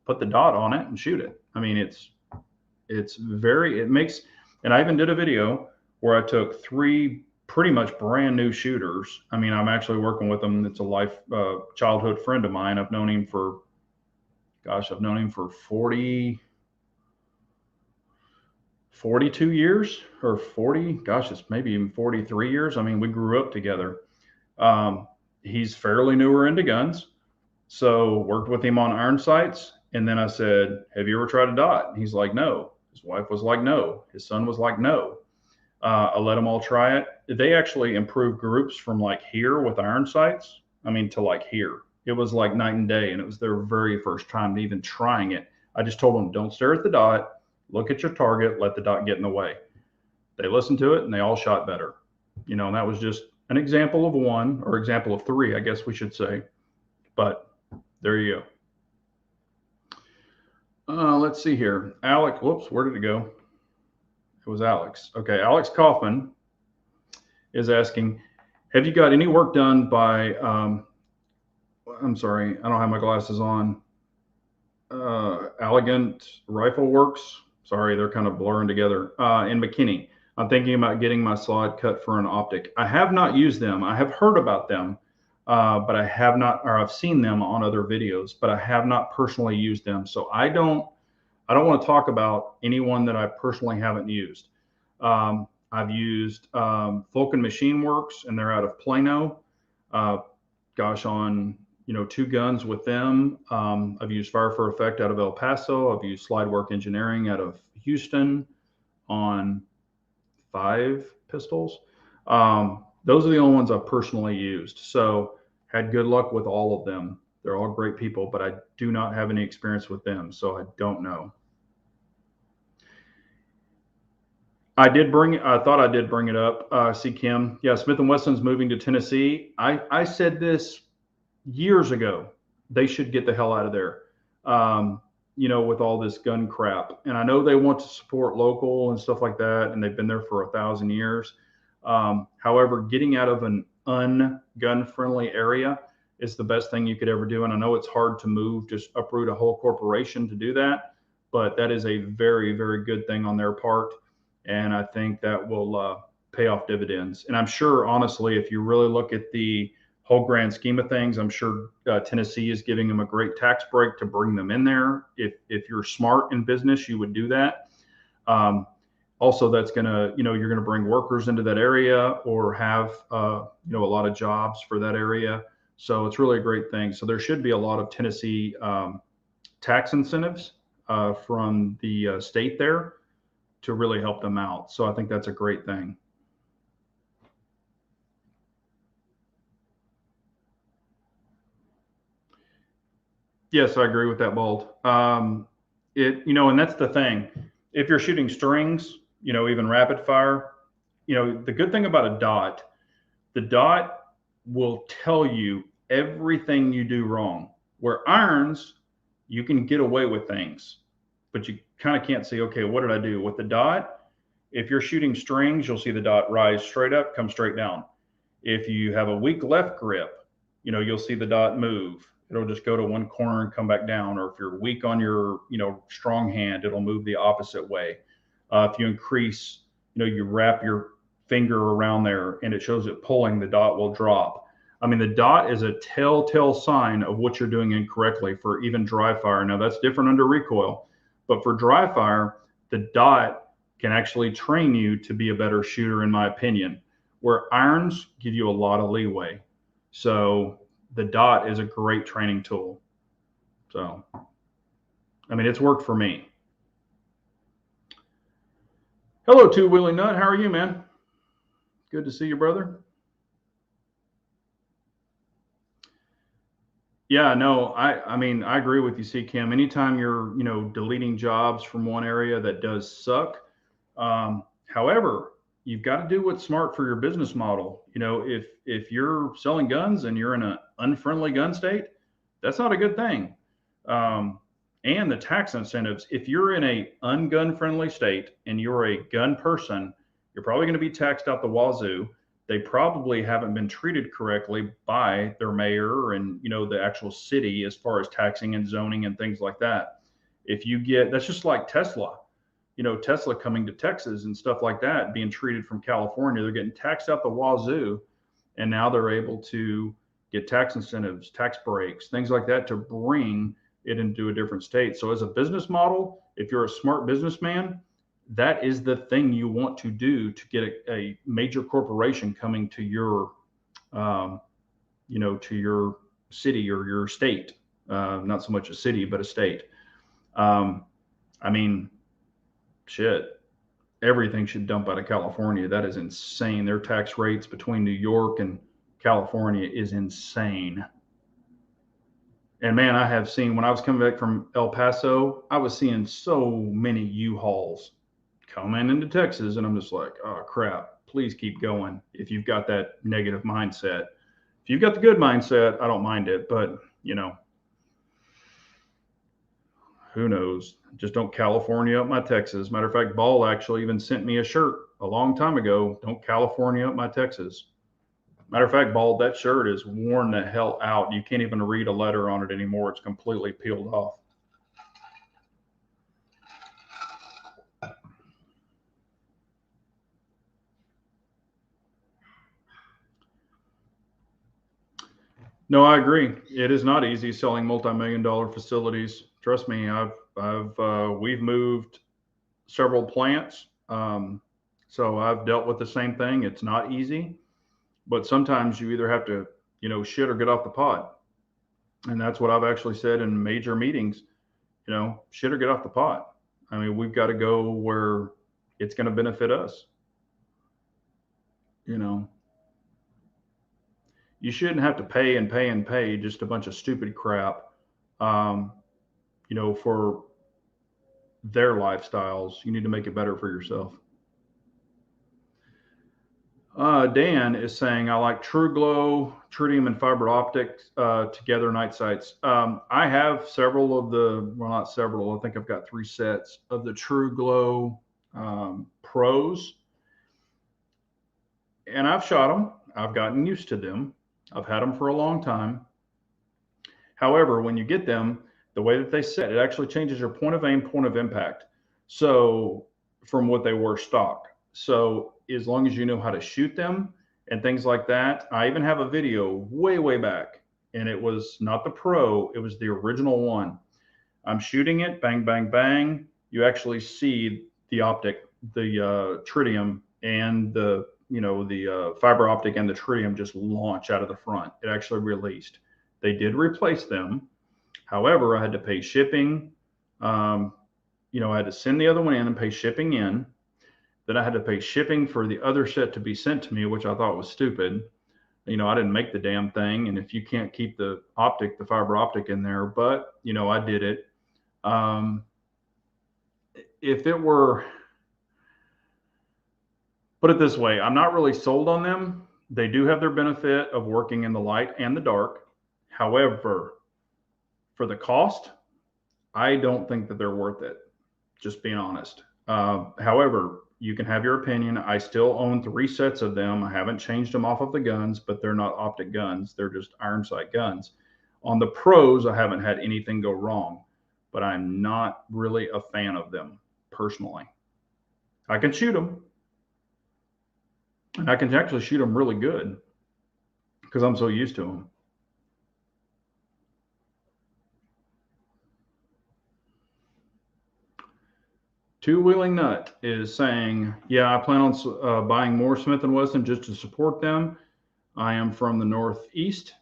put the dot on it, and shoot it. And I even did a video where I took 3 pretty much brand new shooters. I'm actually working with them. It's a childhood friend of mine. I've known him for 42 years, or 40, it's maybe even 43 years. We grew up together. He's fairly newer into guns. So worked with him on iron sights. And then I said, have you ever tried a dot? And he's like, no. His wife was like, no. His son was like, no. I let them all try it. They actually improved groups from like here with iron sights, to like here. It was like night and day, and it was their very first time even trying it. I just told them, don't stare at the dot. Look at your target, let the dot get in the way. They listened to it and they all shot better. And that was just an example of one, or example of three, I guess we should say. But there you go. Let's see here. Alex, whoops, where did it go? It was Alex. Okay, Alex Kaufman is asking, have you got any work done by, I'm sorry, I don't have my glasses on. Elegant Rifle Works. Sorry, they're kind of blurring together. In McKinney. I'm thinking about getting my slide cut for an optic. I have not used them. I have heard about them, but I have not, or I've seen them on other videos, but I have not personally used them. So I don't want to talk about anyone that I personally haven't used. I've used Vulcan Machine Works, and they're out of Plano. Gosh, on 2 guns with them. I've used Fire for Effect out of El Paso. I've used Slide Work Engineering out of Houston on 5 pistols. Those are the only ones I've personally used. So had good luck with all of them. They're all great people, but I do not have any experience with them, so I don't know. I thought I did bring it up. See Kim. Yeah, Smith & Wesson's moving to Tennessee. I said this years ago. They should get the hell out of there, with all this gun crap. And I know they want to support local and stuff like that, and they've been there for 1,000 years. However, getting out of an un-gun friendly area is the best thing you could ever do. And I know it's hard to move, just uproot a whole corporation to do that, but that is a very, very good thing on their part. And I think that will pay off dividends. And I'm sure, honestly, if you really look at the whole grand scheme of things, I'm sure Tennessee is giving them a great tax break to bring them in there. If you're smart in business, you would do that. Also, that's gonna, you're gonna bring workers into that area, or have a lot of jobs for that area. So it's really a great thing. So there should be a lot of Tennessee tax incentives from the state there to really help them out. So I think that's a great thing. Yes, I agree with that, Bold. And that's the thing. If you're shooting strings, even rapid fire, the good thing about the dot will tell you everything you do wrong. Where irons, you can get away with things, but you kind of can't see, okay, what did I do? With the dot, if you're shooting strings, you'll see the dot rise straight up, come straight down. If you have a weak left grip, you'll see the dot move. It'll just go to one corner and come back down. Or if you're weak on your, strong hand, it'll move the opposite way. If you increase, you wrap your finger around there and it shows it pulling, the dot will drop. I mean, the dot is a telltale sign of what you're doing incorrectly for even dry fire. Now that's different under recoil, but for dry fire, the dot can actually train you to be a better shooter, in my opinion, where irons give you a lot of leeway. So the dot is a great training tool. So, I mean, it's worked for me. Hello, Two Wheeling Nut. How are you, man? Good to see you, brother. Yeah, no, I mean, I agree with you, C Cam. Anytime you're, deleting jobs from one area, that does suck. However, you've got to do what's smart for your business model. If you're selling guns and you're in an unfriendly gun state, that's not a good thing. And the tax incentives, if you're in a ungun friendly state and you're a gun person, you're probably going to be taxed out the wazoo. They probably haven't been treated correctly by their mayor and, the actual city as far as taxing and zoning and things like that. That's just like Tesla. Tesla coming to Texas and stuff like that, being treated from California, they're getting taxed out the wazoo, and now they're able to get tax incentives, tax breaks, things like that to bring it into a different state. So as a business model, if you're a smart businessman, that is the thing you want to do to get a major corporation coming to your, to your city or your state. Not so much a city, but a state. I mean, shit, everything should dump out of California. That is insane. Their tax rates between New York and California is insane. And man, I have seen, when I was coming back from El Paso, I was seeing so many U-Hauls coming into Texas, and I'm just like, oh crap, please keep going if you've got that negative mindset. If you've got the good mindset, I don't mind it, but who knows? Just don't California up my Texas. Matter of fact, Ball actually even sent me a shirt a long time ago. Don't California up my Texas. Matter of fact, Ball, that shirt is worn the hell out. You can't even read a letter on it anymore. It's completely peeled off. No, I agree. It is not easy selling multi-million-dollar facilities. Trust me, we've moved several plants, so I've dealt with the same thing. It's not easy, but sometimes you either have to, shit or get off the pot, and that's what I've actually said in major meetings. Shit or get off the pot. I mean, we've got to go where it's going to benefit us. You know, you shouldn't have to pay and pay and pay just a bunch of stupid crap. Um, for their lifestyles. You need to make it better for yourself. Dan is saying, I like True Glow, tritium, and fiber optics together night sights. I have several of well, not several, I think I've got 3 sets of the True Glow Pros. And I've shot them. I've gotten used to them. I've had them for a long time. However, when you get them, the way that they set, it actually changes your point of aim, point of impact. So from what they were stock. So as long as you know how to shoot them and things like that, I even have a video way, way back, and it was not the Pro, it was the original one. I'm shooting it, bang, bang, bang. You actually see the optic, the tritium and the fiber optic and the tritium just launch out of the front. It actually released. They did replace them. However, I had to pay shipping. I had to send the other one in and pay shipping in. Then I had to pay shipping for the other set to be sent to me, which I thought was stupid. I didn't make the damn thing. And if you can't keep the fiber optic in there, but, I did it. If it were, put it this way, I'm not really sold on them. They do have their benefit of working in the light and the dark. However, for the cost, I don't think that they're worth it, just being honest. However, you can have your opinion. I still own 3 sets of them. I haven't changed them off of the guns, but they're not optic guns. They're just iron sight guns. On the Pros, I haven't had anything go wrong, but I'm not really a fan of them personally. I can shoot them, and I can actually shoot them really good because I'm so used to them. Two Wheeling Nut is saying, yeah, I plan on buying more Smith & Wesson just to support them. I am from the Northeast.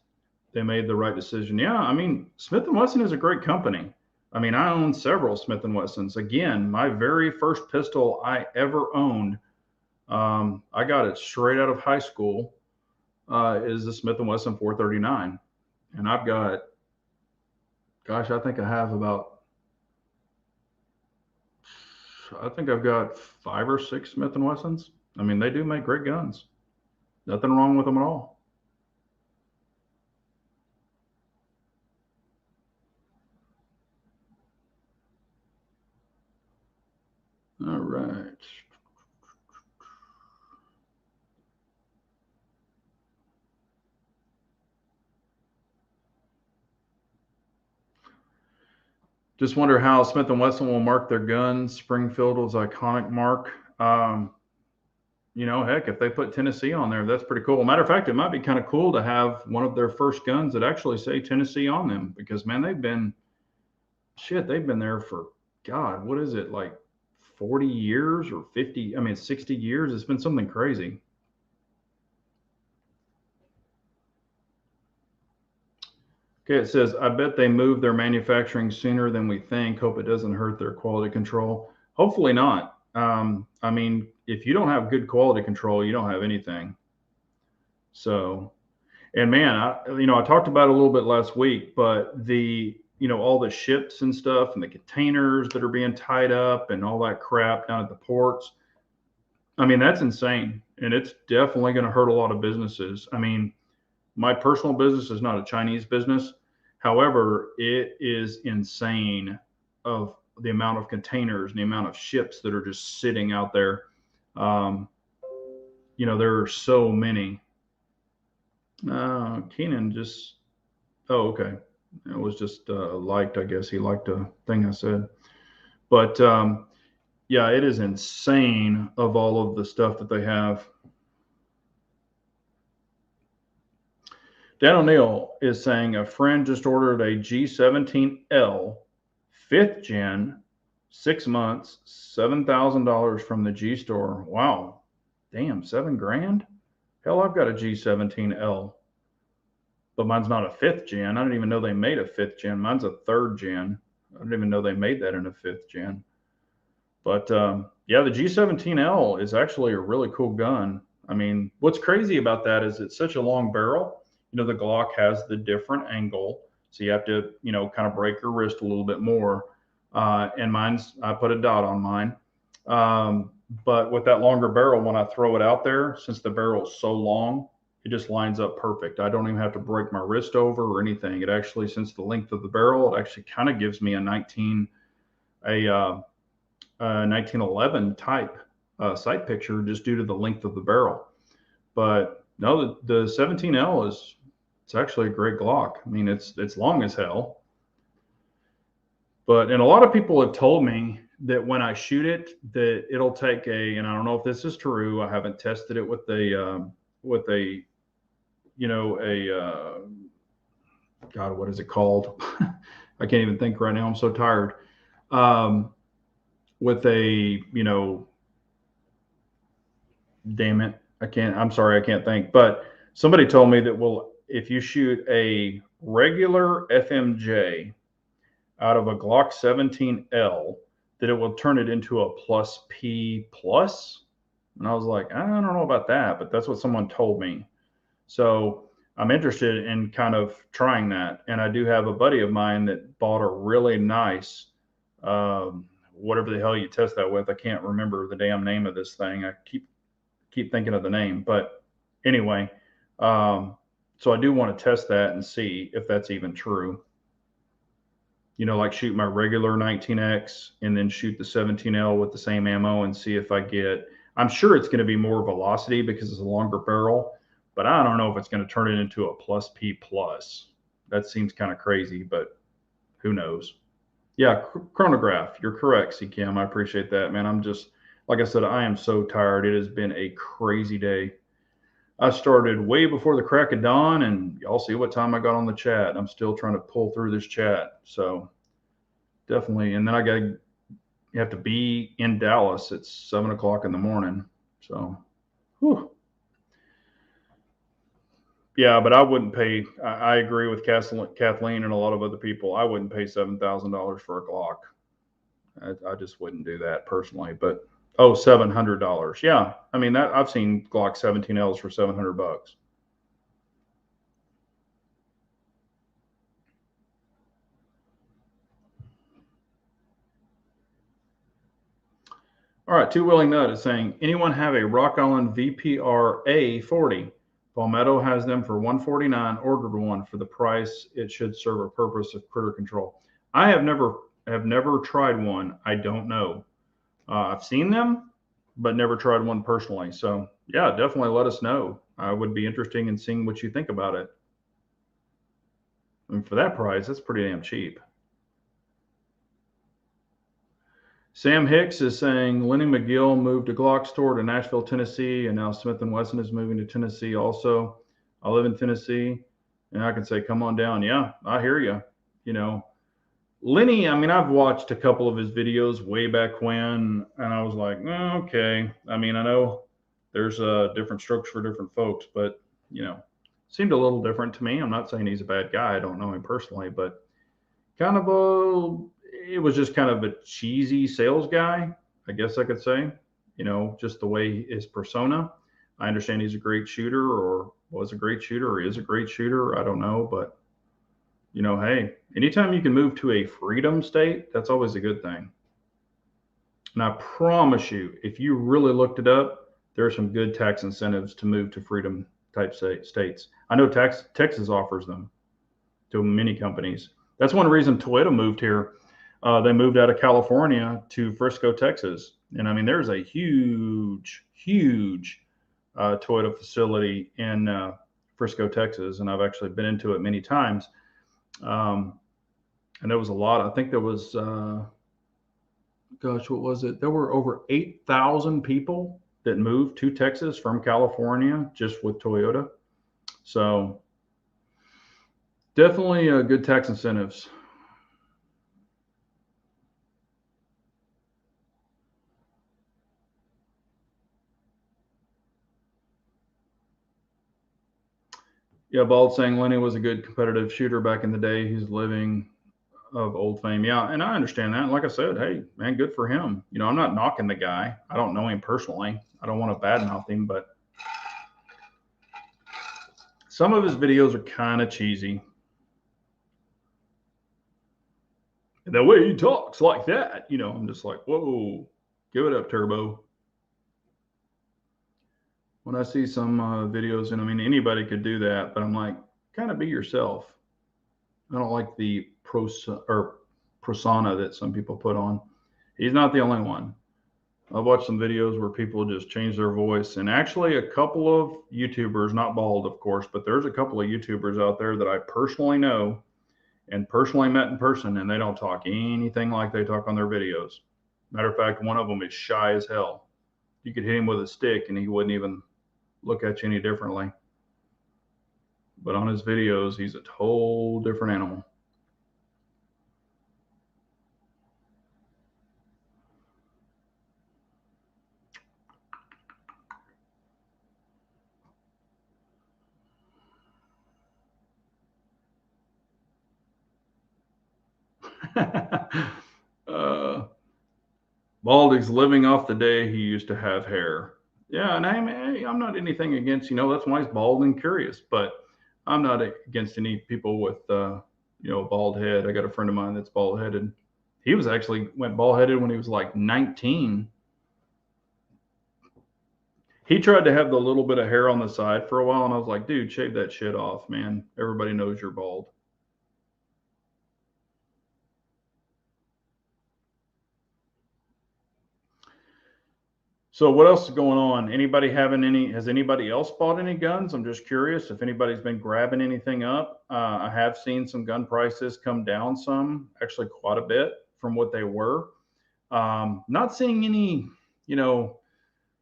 They made the right decision. Yeah, I mean, Smith & Wesson is a great company. I mean, I own several Smith & Wessons. Again, my very first pistol I ever owned, I got it straight out of high school, is the Smith & Wesson 439. And I've got, gosh, I think I've got 5 or 6 Smith & Wessons. I mean, they do make great guns. Nothing wrong with them at all. All right. Just wonder how Smith & Wesson will mark their guns. Springfield was iconic mark. Heck, if they put Tennessee on there, that's pretty cool. Matter of fact, it might be kind of cool to have one of their first guns that actually say Tennessee on them, because man, they've been there for, God, what is it, like 40 years or 50? I mean, 60 years. It's been something crazy. Okay, it says, I bet they move their manufacturing sooner than we think. Hope it doesn't hurt their quality control. Hopefully not. I mean, if you don't have good quality control, you don't have anything. So, And man, I talked about it a little bit last week, but all the ships and stuff and the containers that are being tied up and all that crap down at the ports. I mean, that's insane. And it's definitely going to hurt a lot of businesses. I mean, my personal business is not a Chinese business. However, it is insane of the amount of containers and the amount of ships that are just sitting out there. Um, there are so many. Keenan just, oh, okay. It was just liked, I guess. He liked a thing I said. But yeah, it is insane of all of the stuff that they have. Dan O'Neill is saying a friend just ordered a G17L 5th gen, 6 months, $7,000 from the G store. Wow. Damn, $7,000? Hell, I've got a G17L, but mine's not a 5th gen. I didn't even know they made a 5th gen. Mine's a 3rd gen. I didn't even know they made that in a 5th gen. But yeah, the G17L is actually a really cool gun. I mean, what's crazy about that is it's such a long barrel. The Glock has the different angle, so you have to, kind of break your wrist a little bit more. And I put a dot on mine. But with that longer barrel, when I throw it out there, since the barrel is so long, it just lines up perfect. I don't even have to break my wrist over or anything. It actually, since the length of the barrel, it actually kind of gives me a 1911 type sight picture just due to the length of the barrel. But no, the 17L it's actually a great Glock. I mean, it's long as hell. And a lot of people have told me that when I shoot it, that it'll take and I don't know if this is true. I haven't tested it with a God, what is it called? I can't even think right now. I'm so tired. With damn it, I'm sorry, I can't think. But somebody told me that, if you shoot a regular FMJ out of a Glock 17L, that it will turn it into a plus P plus. And I was like, I don't know about that, but that's what someone told me. So I'm interested in kind of trying that. And I do have a buddy of mine that bought a really nice, whatever the hell you test that with. I can't remember the damn name of this thing. I keep thinking of the name, but anyway, so I do want to test that and see if that's even true. Like shoot my regular 19X and then shoot the 17L with the same ammo and see if I'm sure it's going to be more velocity because it's a longer barrel, but I don't know if it's going to turn it into a plus P plus. That seems kind of crazy, but who knows? Yeah, chronograph. You're correct, CKM. I appreciate that, man. I'm just, like I said, I am so tired. It has been a crazy day. I started way before the crack of dawn, and y'all see what time I got on the chat. I'm still trying to pull through this chat. So definitely. And then you have to be in Dallas at 7:00 in the morning. So, whew. Yeah, but I wouldn't pay. I agree with Kathleen and a lot of other people. I wouldn't pay $7,000 for a Glock. I just wouldn't do that personally. But $700. Yeah, I mean that I've seen Glock 17Ls for $700. All right, Two Willing Nut is saying, anyone have a Rock Island VPR A40? Palmetto has them for $149. Ordered one for the price. It should serve a purpose of critter control. I have never tried one. I don't know. I've seen them, but never tried one personally. So yeah, definitely let us know. I would be interested in seeing what you think about it. And for that price, that's pretty damn cheap. Sam Hicks is saying Lenny McGill moved a Glock store to Nashville, Tennessee, and now Smith & Wesson is moving to Tennessee also. I live in Tennessee, and I can say, come on down. Yeah, I hear you. Lenny, I mean, I've watched a couple of his videos way back when, and I was like, okay. I mean, I know there's different strokes for different folks, but, seemed a little different to me. I'm not saying he's a bad guy. I don't know him personally, but kind of it was just kind of a cheesy sales guy, I guess I could say, just the way his persona. I understand he's a great shooter, or was a great shooter, or is a great shooter. I don't know, but hey, anytime you can move to a freedom state, that's always a good thing. And I promise you, if you really looked it up, there are some good tax incentives to move to freedom type states. I know Texas offers them to many companies. That's one reason Toyota moved here. They moved out of California to Frisco, Texas. And I mean, there's a huge, huge Toyota facility in Frisco, Texas. And I've actually been into it many times. Um, and there was a lot. I think there was, gosh, what was it? There were over 8,000 people that moved to Texas from California just with Toyota. So definitely good tax incentives. Yeah, Bald saying Lenny was a good competitive shooter back in the day. He's living of old fame. Yeah, and I understand that. And like I said, hey, man, good for him. I'm not knocking the guy. I don't know him personally. I don't want to badmouth him, but some of his videos are kind of cheesy. The way he talks like that, I'm just like, whoa, give it up, Turbo. When I see some videos, and I mean, anybody could do that, but I'm like, kind of be yourself. I don't like the persona that some people put on. He's not the only one. I've watched some videos where people just change their voice, and actually, a couple of YouTubers, not Bald, of course, but there's a couple of YouTubers out there that I personally know and personally met in person, and they don't talk anything like they talk on their videos. Matter of fact, one of them is shy as hell. You could hit him with a stick, and he wouldn't even look at you any differently. But on his videos, he's a whole different animal. uh, Baldy's living off the day he used to have hair. Yeah, and I'm not anything against, that's why he's bald and curious, but I'm not against any people with, bald head. I got a friend of mine that's bald headed. He was actually went bald headed when he was like 19. He tried to have the little bit of hair on the side for a while, and I was like, dude, shave that shit off, man. Everybody knows you're bald. So what else is going on? Has anybody else bought any guns? I'm just curious if anybody's been grabbing anything up. I have seen some gun prices come down some, actually quite a bit from what they were. Not seeing any, you know,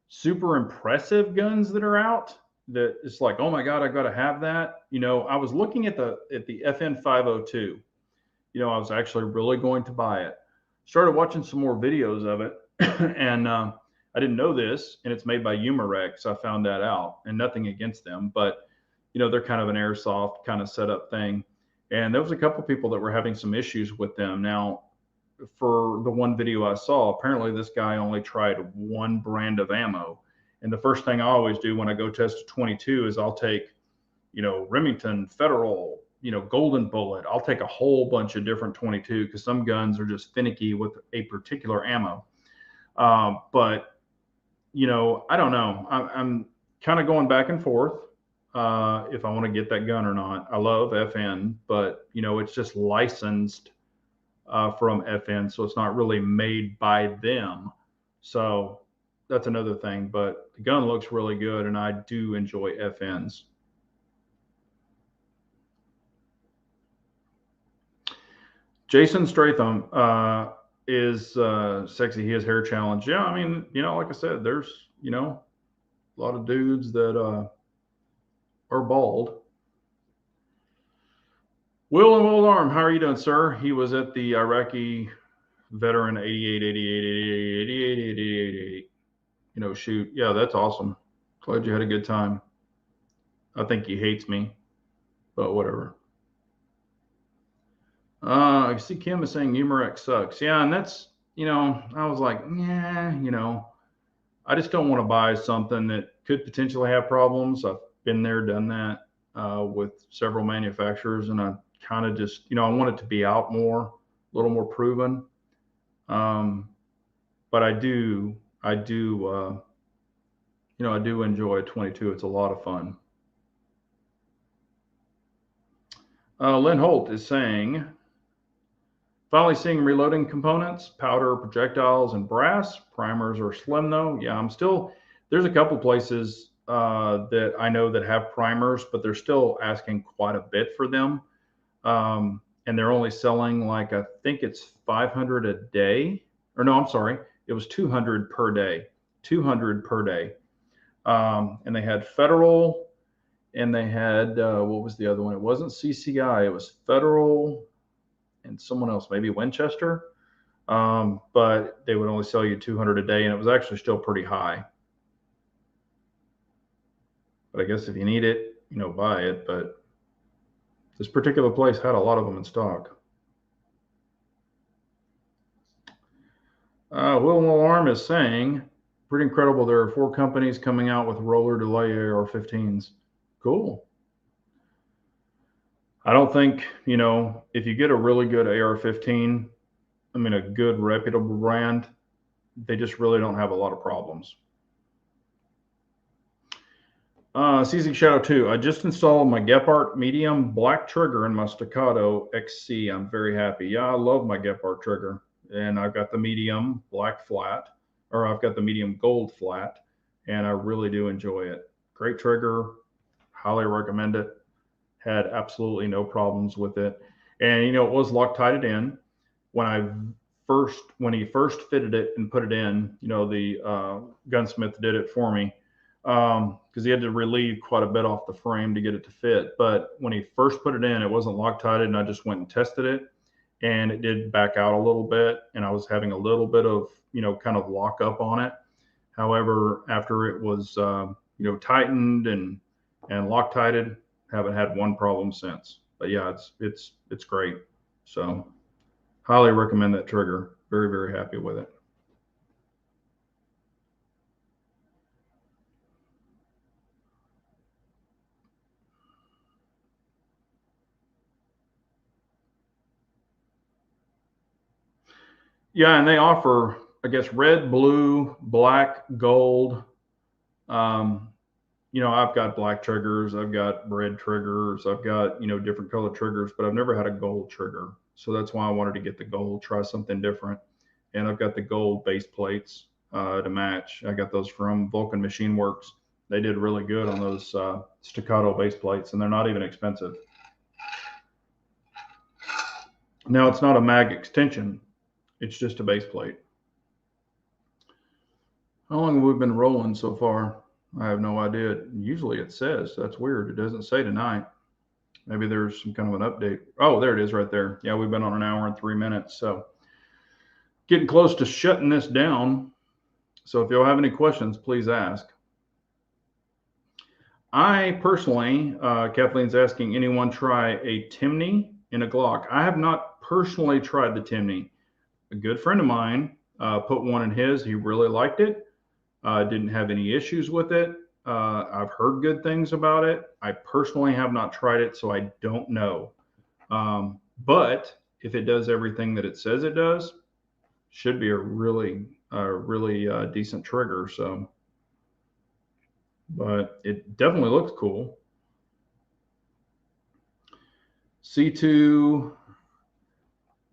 super impressive guns that are out that it's like, oh my God, I got to have that. I was looking at the FN 502. I was actually really going to buy it. Started watching some more videos of it, and I didn't know this, and it's made by Umarix. I found that out, and nothing against them, but they're kind of an airsoft kind of setup thing. And there was a couple people that were having some issues with them. Now, for the one video I saw, apparently this guy only tried one brand of ammo. And the first thing I always do when I go test a 22 is I'll take, Remington, Federal, Golden Bullet. I'll take a whole bunch of different 22 because some guns are just finicky with a particular ammo. But I don't know. I'm kind of going back and forth if I want to get that gun or not. I love FN, but it's just licensed from FN, so it's not really made by them. So that's another thing. But the gun looks really good, and I do enjoy FNs. Jason Stratham is sexy. He has hair challenge. Yeah, I mean, like I said, there's a lot of dudes that are bald. Will and Will Arm, how are you doing, sir? He was at the Iraqi veteran 88, 88, 88, 88, 88, 88. Shoot. Yeah, that's awesome. Glad you had a good time. I think he hates me, but whatever. I see Kim is saying Umarix sucks. Yeah, and that's, I was like, yeah, I just don't want to buy something that could potentially have problems. I've been there, done that with several manufacturers, and I kind of just, I want it to be out more, a little more proven. Um, but I do enjoy 22. It's a lot of fun. Lynn Holt is saying, finally seeing reloading components, powder, projectiles, and brass. Primers are slim though. Yeah, there's a couple places that I know that have primers, but they're still asking quite a bit for them. And they're only selling like, I think it's 500 a day. Or no, I'm sorry. It was 200 per day. 200 per day. And they had Federal, and they had, what was the other one? It wasn't CCI. It was Federal and someone else, maybe Winchester. But they would only sell you 200 a day, and it was actually still pretty high. But I guess if you need it, buy it. But this particular place had a lot of them in stock. Will Alarm is saying, pretty incredible. There are 4 companies coming out with roller delay AR-15s. Cool. I don't think, if you get a really good AR-15, a good reputable brand, they just really don't have a lot of problems. CZ Shadow 2. I just installed my Gephardt medium black trigger in my Staccato XC. I'm very happy. Yeah, I love my Gephardt trigger. And I've got the medium black flat, or I've got the medium gold flat, and I really do enjoy it. Great trigger. Highly recommend it. Had absolutely no problems with it. And, it was Loctited in. When he first fitted it and put it in, the gunsmith did it for me, because he had to relieve quite a bit off the frame to get it to fit. But when he first put it in, it wasn't Loctited, and I just went and tested it, and it did back out a little bit, and I was having a little bit of, kind of lock up on it. However, after it was, tightened and Loctited, haven't had one problem since. But yeah, it's great. So highly recommend that trigger. Very, very happy with it. Yeah, and they offer, I guess, red, blue, black, gold. Um, I've got black triggers, I've got red triggers, I've got, different color triggers, but I've never had a gold trigger. So that's why I wanted to get the gold, try something different. And I've got the gold base plates to match. I got those from Vulcan Machine Works. They did really good on those Staccato base plates, and they're not even expensive. Now, it's not a mag extension, it's just a base plate. How long have we been rolling so far? I have no idea. Usually it says. That's weird. It doesn't say tonight. Maybe there's some kind of an update. Oh, there it is right there. Yeah, we've been on an hour and 3 minutes. So getting close to shutting this down. So if y'all have any questions, please ask. I personally, Kathleen's asking, anyone try a Timney in a Glock? I have not personally tried the Timney. A good friend of mine put one in his. He really liked it. Didn't have any issues with it. I've heard good things about it. I personally have not tried it, so I don't know. But if it does everything that it says it does, should be a really decent trigger. So, but it definitely looks cool. C2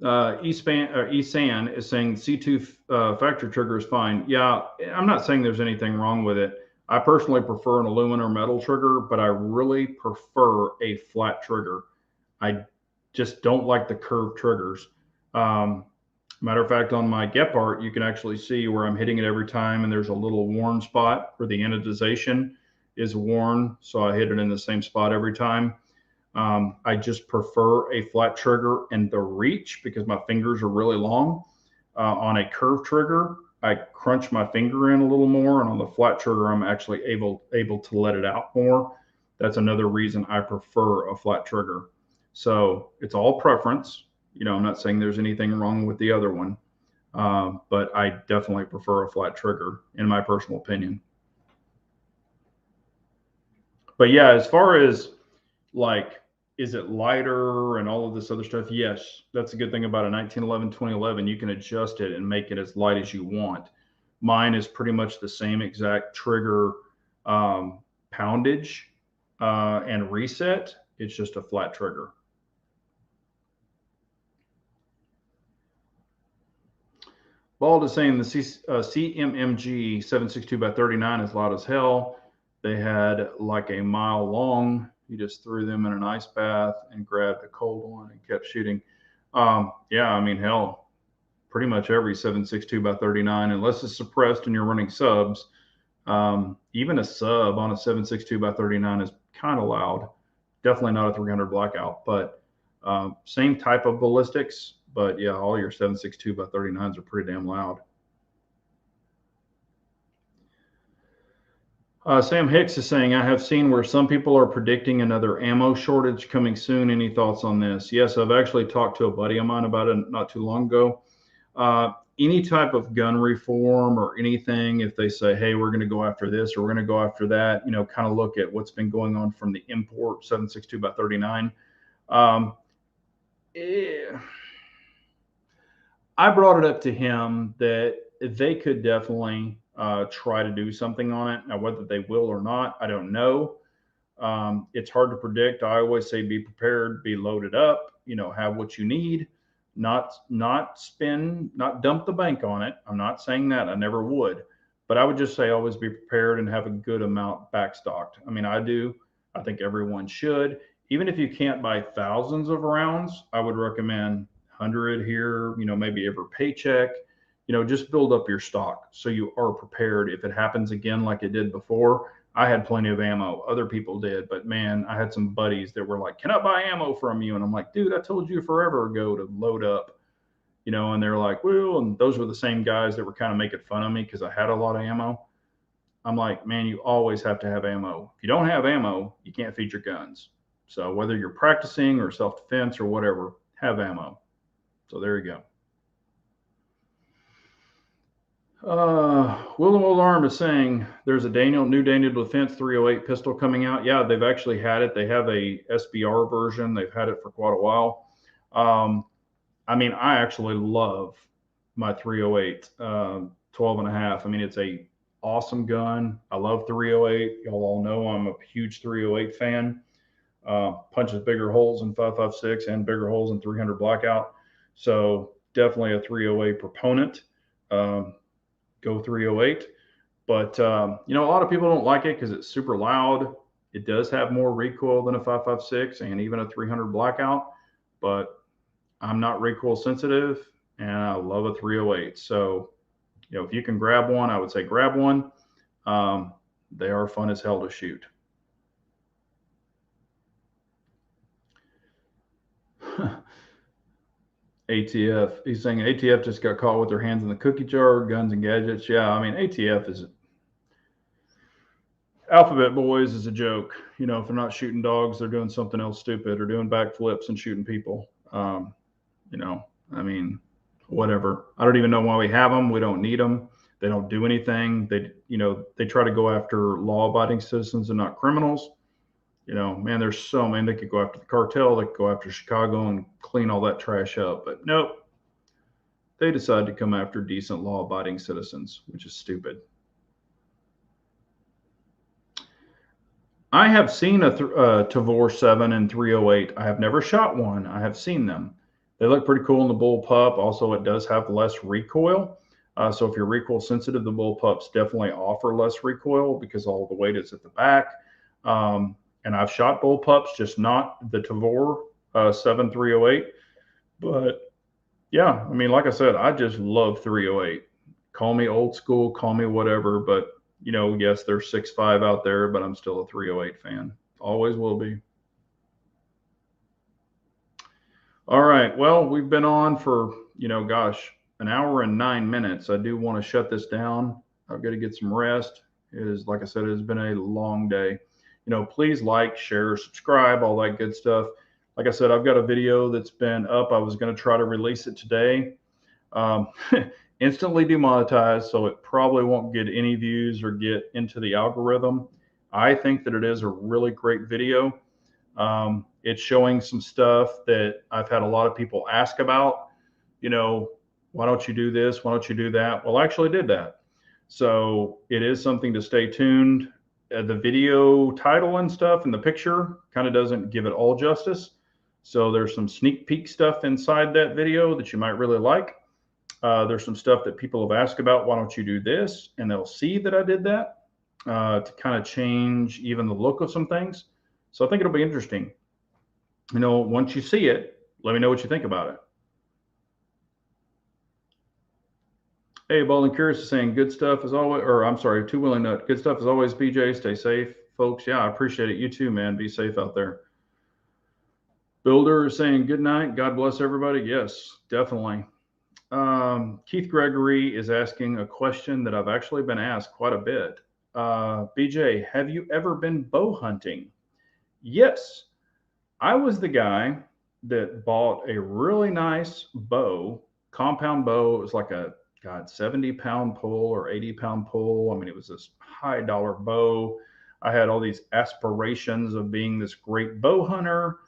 Esan is saying C2 factory trigger is fine. Yeah, I'm not saying there's anything wrong with it. I personally prefer an aluminum or metal trigger, but I really prefer a flat trigger. I just don't like the curved triggers. Matter of fact, on my Gephardt, you can actually see where I'm hitting it every time, and there's a little worn spot where the anodization is worn, so I hit it in the same spot every time. I just prefer a flat trigger and the reach because my fingers are really long. On a curved trigger, I crunch my finger in a little more, and on the flat trigger, I'm actually able to let it out more. That's another reason I prefer a flat trigger. So it's all preference. I'm not saying there's anything wrong with the other one. But I definitely prefer a flat trigger, in my personal opinion. But yeah, as far as like, is it lighter and all of this other stuff? Yes, that's a good thing about a 1911 2011. You can adjust it and make it as light as you want. Mine is pretty much the same exact trigger um, poundage and reset. It's just a flat trigger. Bald is saying the CMMG 762 by 39 is loud as hell. They had like a mile long. He just threw them in an ice bath and grabbed a cold one and kept shooting. Yeah, I mean, hell, pretty much every 762 by 39, unless it's suppressed and you're running subs. Even a sub on a 762 by 39 is kind of loud. Definitely not a 300 blackout, but same type of ballistics. But yeah, all your 762 by 39s are pretty damn loud. Sam Hicks is saying, I have seen where some people are predicting another ammo shortage coming soon. Any thoughts on this? Yes, I've actually talked to a buddy of mine about it not too long ago. Any type of gun reform or anything, if they say, hey, we're going to go after this or we're going to go after that, kind of look at what's been going on from the import 762 by 39. Eh, I brought it up to him that they could definitely try to do something on it. Now, whether they will or not, I don't know. It's hard to predict. I always say be prepared, be loaded up, have what you need, not spend, not dump the bank on it. I'm not saying that. I never would. But I would just say always be prepared and have a good amount backstocked. I mean, I do. I think everyone should. Even if you can't buy thousands of rounds, I would recommend 100 here, maybe every paycheck. Just build up your stock so you are prepared if it happens again like it did before. I had plenty of ammo. Other people did, but man, I had some buddies that were like, "Can I buy ammo from you?" And I'm like, "Dude, I told you forever ago to load up." And they're like, "Well," and those were the same guys that were kind of making fun of me because I had a lot of ammo. I'm like, "Man, you always have to have ammo. If you don't have ammo, you can't feed your guns. So whether you're practicing or self-defense or whatever, have ammo." So there you go. Willem Alarm is saying there's a new Daniel Defense 308 pistol coming out. Yeah, they've actually had it. They have a SBR version. They've had it for quite a while. I mean, I actually love my 308 12 and a half. I mean, it's a awesome gun. I love 308. Y'all all know I'm a huge 308 fan. Punches bigger holes in 5.56 and bigger holes in 300 blackout. So definitely a 308 proponent. Go 308. But a lot of people don't like it because it's super loud. It does have more recoil than a 5.56 and even a 300 blackout. But I'm not recoil sensitive, and I love a 308. So, if you can grab one, I would say grab one. They are fun as hell to shoot. ATF. He's saying ATF just got caught with their hands in the cookie jar, guns and gadgets. Yeah, I mean, ATF is Alphabet Boys is a joke. If they're not shooting dogs, they're doing something else stupid or doing backflips and shooting people. I mean, whatever. I don't even know why we have them. We don't need them. They don't do anything. They try to go after law-abiding citizens and not criminals. Man, there's so many. They could go after the cartel. They could go after Chicago and clean all that trash up. But nope, they decide to come after decent law-abiding citizens, which is stupid. I have seen a Tavor 7 and 308. I have never shot one. I have seen them. They look pretty cool in the bullpup. Also, it does have less recoil. So if you're recoil sensitive, the bullpups definitely offer less recoil because all the weight is at the back. And I've shot bullpups, just not the Tavor 7 308. But yeah, I mean, like I said, I just love 308. Call me old school, call me whatever, but yes, there's 6.5 out there, but I'm still a 308 fan. Always will be. All right. Well, we've been on for, gosh, an hour and 9 minutes. I do want to shut this down. I've got to get some rest. It is, like I said, it has been a long day. Please like, share, subscribe, all that good stuff. Like I said, I've got a video that's been up. I was going to try to release it today. instantly demonetized, so it probably won't get any views or get into the algorithm. I think that it is a really great video. It's showing some stuff that I've had a lot of people ask about. You know, why don't you do this? Why don't you do that? Well, I actually did that. So it is something to stay tuned. The video title and stuff and the picture kind of doesn't give it all justice. So there's some sneak peek stuff inside that video that you might really like. There's some stuff that people have asked about. Why don't you do this? And they'll see that I did that to kind of change even the look of some things. So I think it'll be interesting. You know, once you see it, let me know what you think about it. Hey, Bald and Curious is saying good stuff as always, or I'm sorry, Two Willing Nut. Good stuff as always, BJ. Stay safe, folks. Yeah, I appreciate it. You too, man. Be safe out there. Builder is saying good night. God bless everybody. Yes, definitely. Keith Gregory is asking a question that I've actually been asked quite a bit. BJ, have you ever been bow hunting? Yes, I was the guy that bought a really nice bow, compound bow. It was like a 70-pound pull or 80-pound pull. I mean, it was this high dollar bow. I had all these aspirations of being this great bow hunter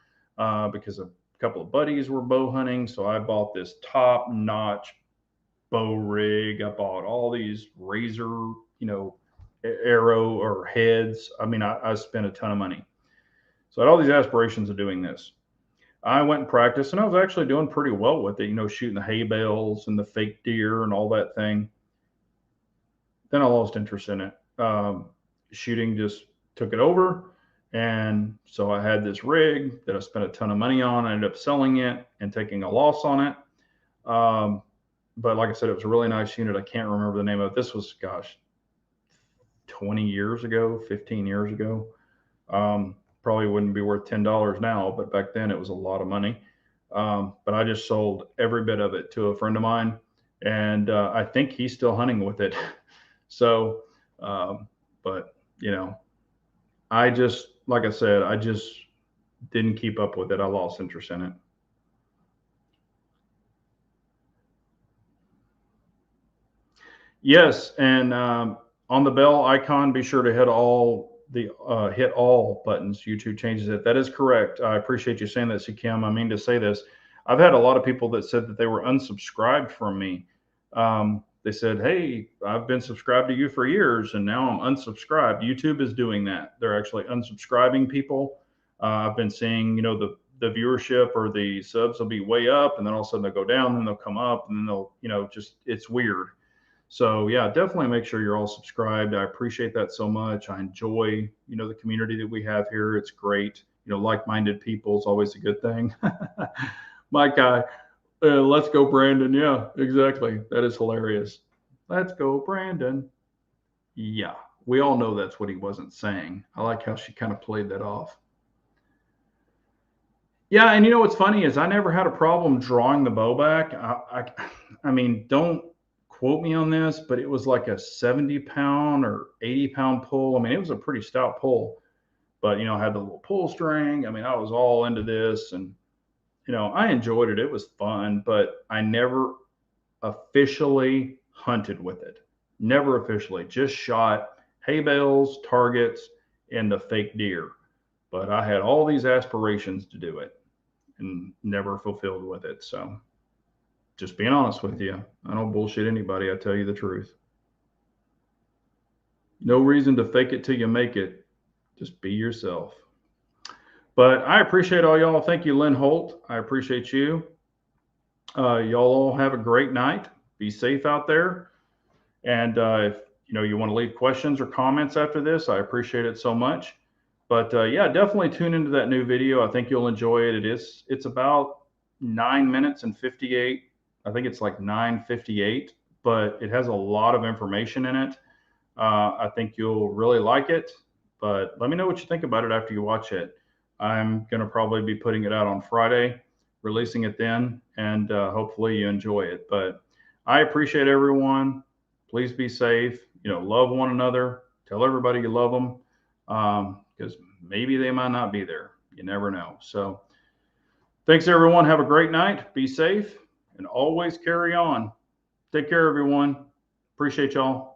because a couple of buddies were bow hunting. So I bought this top notch bow rig. I bought all these razor, arrow or heads. I mean, I spent a ton of money. So I had all these aspirations of doing this. I went and practiced, and I was actually doing pretty well with it, shooting the hay bales and the fake deer and all that thing. Then I lost interest in it. Shooting just took it over. And so I had this rig that I spent a ton of money on. I ended up selling it and taking a loss on it. But like I said, it was a really nice unit. I can't remember the name of it. This was, 20 years ago, 15 years ago. Probably wouldn't be worth $10 now, but back then it was a lot of money. But I just sold every bit of it to a friend of mine, and I think he's still hunting with it. So, but I just, like I said, I just didn't keep up with it. I lost interest in it. Yes, and on the bell icon, be sure to hit all buttons. YouTube changes it. That is correct. I appreciate you saying that, Kim. I mean to say this. I've had a lot of people that said that they were unsubscribed from me. They said, "Hey, I've been subscribed to you for years, and now I'm unsubscribed." YouTube is doing that. They're actually unsubscribing people. I've been seeing, the viewership or the subs will be way up, and then all of a sudden they'll go down, then they'll come up, and then they'll, just it's weird. So yeah, definitely make sure you're all subscribed. I appreciate that so much. I enjoy, the community that we have here. It's great. Like-minded people is always a good thing. My guy, let's go, Brandon. Yeah, exactly. That is hilarious. Let's go, Brandon. Yeah, we all know that's what he wasn't saying. I like how she kind of played that off. Yeah, and what's funny is I never had a problem drawing the bow back. I mean, don't quote me on this, but it was like a 70-pound or 80-pound pull. I mean, it was a pretty stout pull, but I had the little pull string. I mean, I was all into this, and I enjoyed it. It was fun, but I never officially hunted with it. Never officially, just shot hay bales, targets, and the fake deer. But I had all these aspirations to do it and never fulfilled with it. So just being honest with you, I don't bullshit anybody. I tell you the truth. No reason to fake it till you make it. Just be yourself. But I appreciate all y'all. Thank you, Lynn Holt. I appreciate you. Y'all all have a great night. Be safe out there. And if you want to leave questions or comments after this, I appreciate it so much. But yeah, definitely tune into that new video. I think you'll enjoy it. It's about 9 minutes and 58. I think it's like 9:58, but it has a lot of information in it. I think you'll really like it. But let me know what you think about it after you watch it. I'm going to probably be putting it out on Friday, releasing it then, and hopefully you enjoy it. But I appreciate everyone. Please be safe. Love one another. Tell everybody you love them, because maybe they might not be there. You never know. So thanks, everyone. Have a great night. Be safe and always carry on. Take care, everyone. Appreciate y'all.